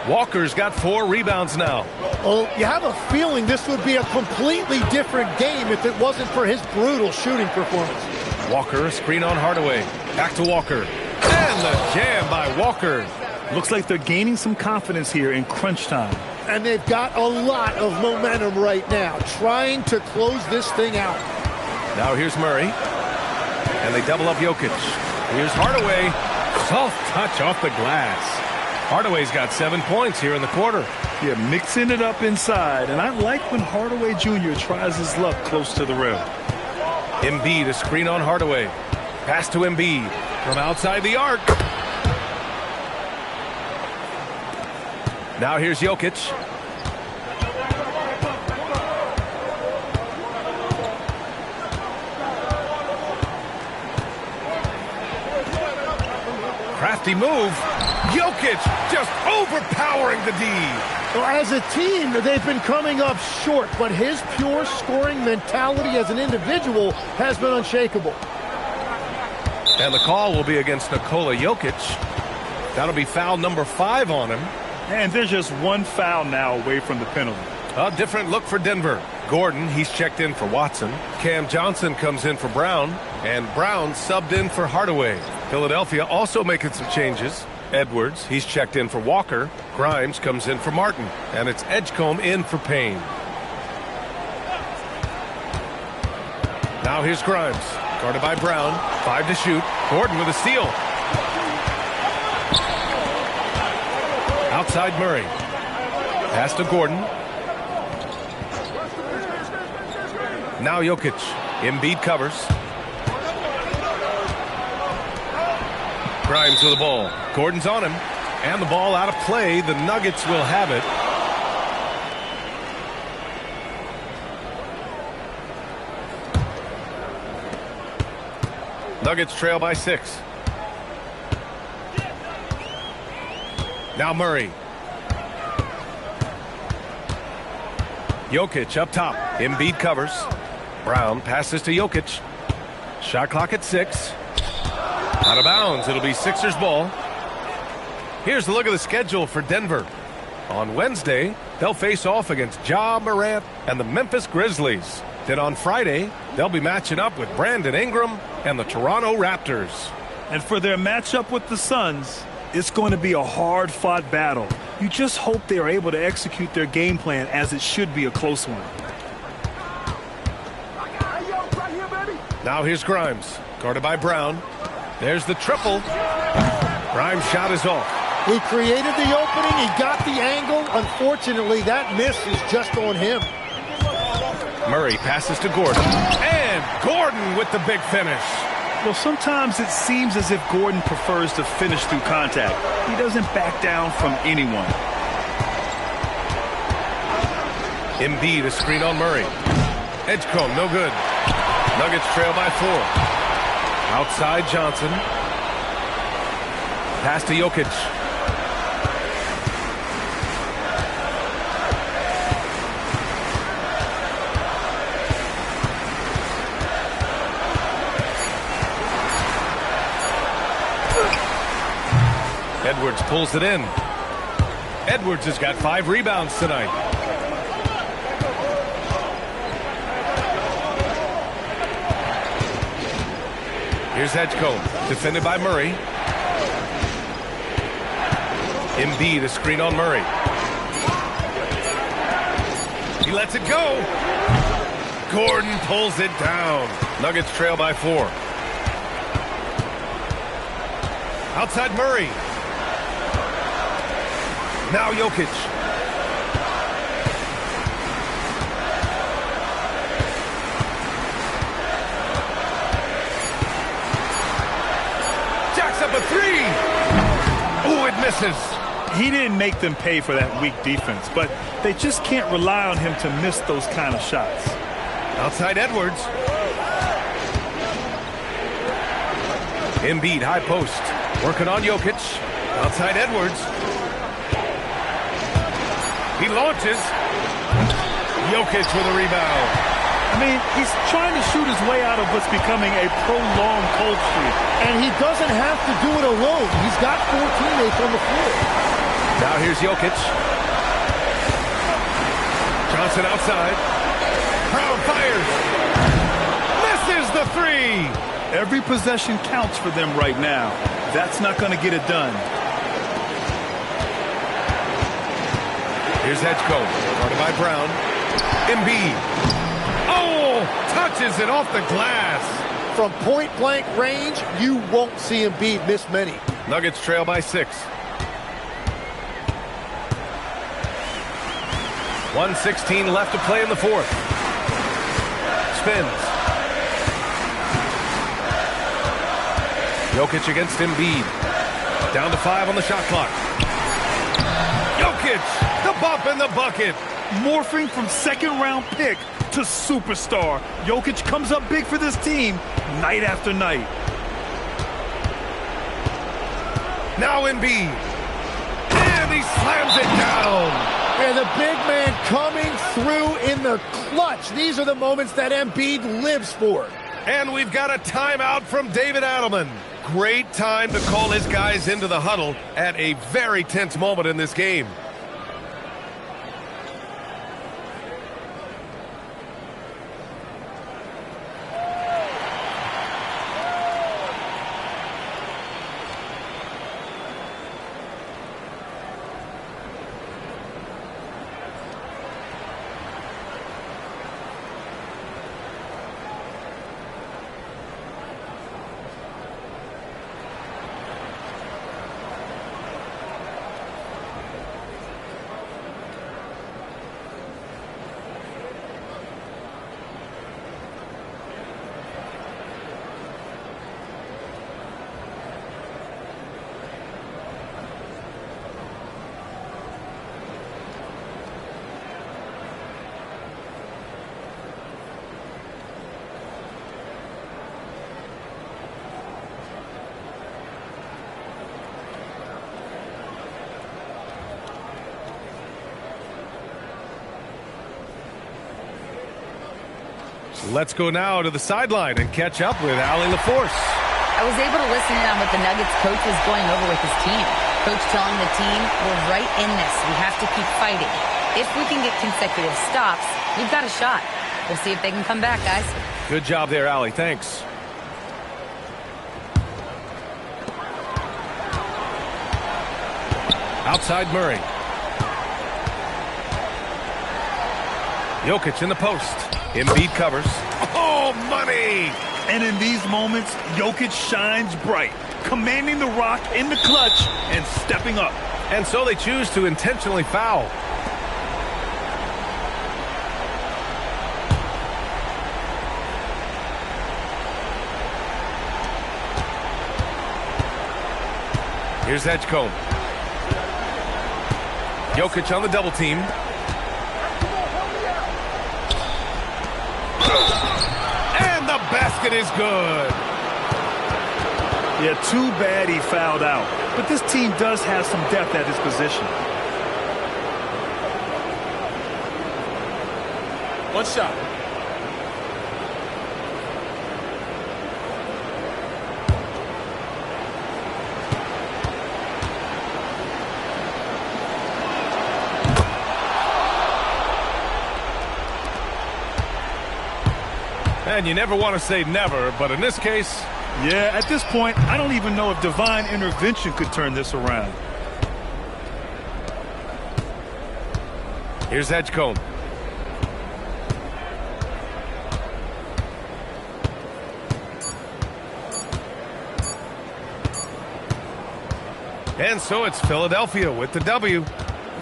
Walker's got 4 rebounds now. Oh, you have a feeling this would be a completely different game if it wasn't for his brutal shooting performance. Walker, a screen on Hardaway. Back to Walker. And the jam by Walker. Looks like they're gaining some confidence here in crunch time. And they've got a lot of momentum right now, trying to close this thing out. Now here's Murray. And they double up Jokic. Here's Hardaway. Soft touch off the glass. Hardaway's got 7 points here in the quarter. Yeah, mixing it up inside. And I like when Hardaway Jr. tries his luck close to the rim. Embiid, a screen on Hardaway. Pass to Embiid from outside the arc. Now here's Jokic. Crafty move. Jokic just overpowering the D. Well, as a team, they've been coming up short, but his pure scoring mentality as an individual has been unshakable. And the call will be against Nikola Jokic. That'll be foul number 5 on him. And there's just 1 foul now away from the penalty. A different look for Denver. Gordon, he's checked in for Watson. Cam Johnson comes in for Brown. And Brown subbed in for Hardaway. Philadelphia also making some changes. Edwards, he's checked in for Walker. Grimes comes in for Martin. And it's Edgecombe in for Payne. Now here's Grimes. Guarded by Brown. 5 to shoot. Gordon with a steal. Outside Murray. Pass to Gordon. Now Jokic. Embiid covers. Grimes with the ball. Gordon's on him. And the ball out of play. The Nuggets will have it. Nuggets trail by 6. Now Murray. Jokic up top. Embiid covers. Brown passes to Jokic. Shot clock at 6. Out of bounds. It'll be Sixers ball. Here's a look at the schedule for Denver. On Wednesday, they'll face off against Ja Morant and the Memphis Grizzlies. Then on Friday, they'll be matching up with Brandon Ingram and the Toronto Raptors. And for their matchup with the Suns, it's going to be a hard-fought battle. You just hope they are able to execute their game plan, as it should be a close one. Now here's Grimes, guarded by Brown. There's the triple. Grimes' shot is off. He created the opening. He got the angle. Unfortunately, that miss is just on him. Murray passes to Gordon. And Gordon with the big finish. Well, sometimes it seems as if Gordon prefers to finish through contact. He doesn't back down from anyone. Embiid, a screen on Murray. Edgecombe, no good. Nuggets trail by 4. Outside Johnson. Pass to Jokic. Edwards pulls it in. Edwards has got 5 rebounds tonight. Here's Edgecombe, defended by Murray. Embiid, a screen on Murray. He lets it go. Gordon pulls it down. Nuggets trail by 4. Outside Murray. Now Jokic. Jacks up a 3. Ooh, it misses. He didn't make them pay for that weak defense, but they just can't rely on him to miss those kind of shots. Outside Edwards. Embiid, high post. Working on Jokic. Outside Edwards. He launches. Jokic with a rebound. I mean, he's trying to shoot his way out of what's becoming a prolonged cold streak. And he doesn't have to do it alone. He's got 4 teammates on the floor. Now here's Jokic. Johnson outside. Brown fires. Misses the 3. Every possession counts for them right now. That's not going to get it done. Here's Edgecombe, guarded by Brown. Embiid. Oh, touches it off the glass. From point-blank range, you won't see Embiid miss many. Nuggets trail by 6. 1:16 left to play in the 4th. Spins. Jokic against Embiid. Down to 5 on the shot clock. Jokic, the bump in the bucket. Morphing from second-round pick to superstar. Jokic comes up big for this team night after night. Now Embiid. And he slams it down. And the big man coming through in the clutch. These are the moments that Embiid lives for. And we've got a timeout from David Adelman. Great time to call his guys into the huddle at a very tense moment in this game. Let's go now to the sideline and catch up with Allie LaForce. I was able to listen in on what the Nuggets coach was going over with his team. Coach telling the team, we're right in this. We have to keep fighting. If we can get consecutive stops, we've got a shot. We'll see if they can come back, guys. Good job there, Allie. Thanks. Outside Murray. Jokic in the post. Embiid covers. Oh, money! And in these moments, Jokic shines bright, commanding the rock in the clutch and stepping up. And so they choose to intentionally foul. Here's Edgecombe. Jokic on the double team. And the basket is good. Yeah, too bad he fouled out. But this team does have some depth at his position. One shot. And you never want to say never, but in this case... Yeah, at this point, I don't even know if divine intervention could turn this around. Here's Edgecombe. And so it's Philadelphia with the W.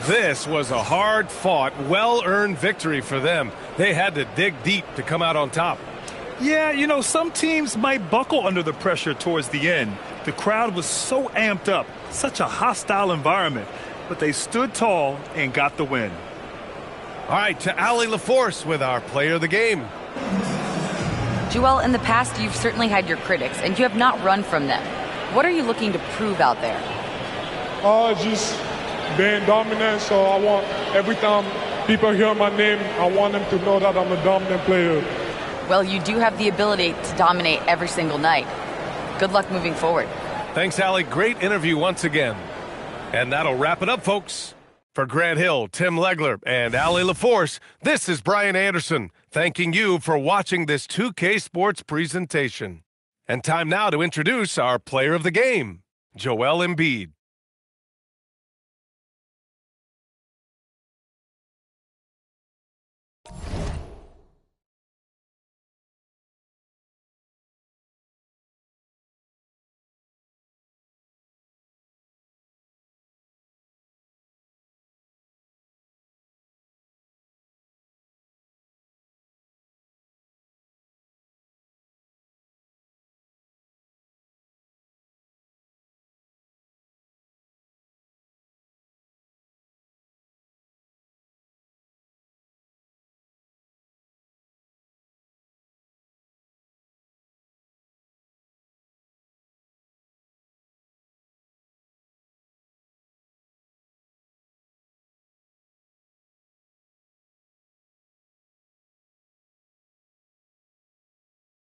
This was a hard-fought, well-earned victory for them. They had to dig deep to come out on top. Yeah, you know, some teams might buckle under the pressure towards the end. The crowd was so amped up, such a hostile environment, but they stood tall and got the win. All right, to Allie LaForce with our player of the game. Joel, in the past, you've certainly had your critics, and you have not run from them. What are you looking to prove out there? Just being dominant, so I want every time people hear my name, I want them to know that I'm a dominant player. Well, you do have the ability to dominate every single night. Good luck moving forward. Thanks, Allie. Great interview once again. And that'll wrap it up, folks. For Grant Hill, Tim Legler, and Allie LaForce, this is Brian Anderson, thanking you for watching this 2K Sports presentation. And time now to introduce our player of the game, Joel Embiid.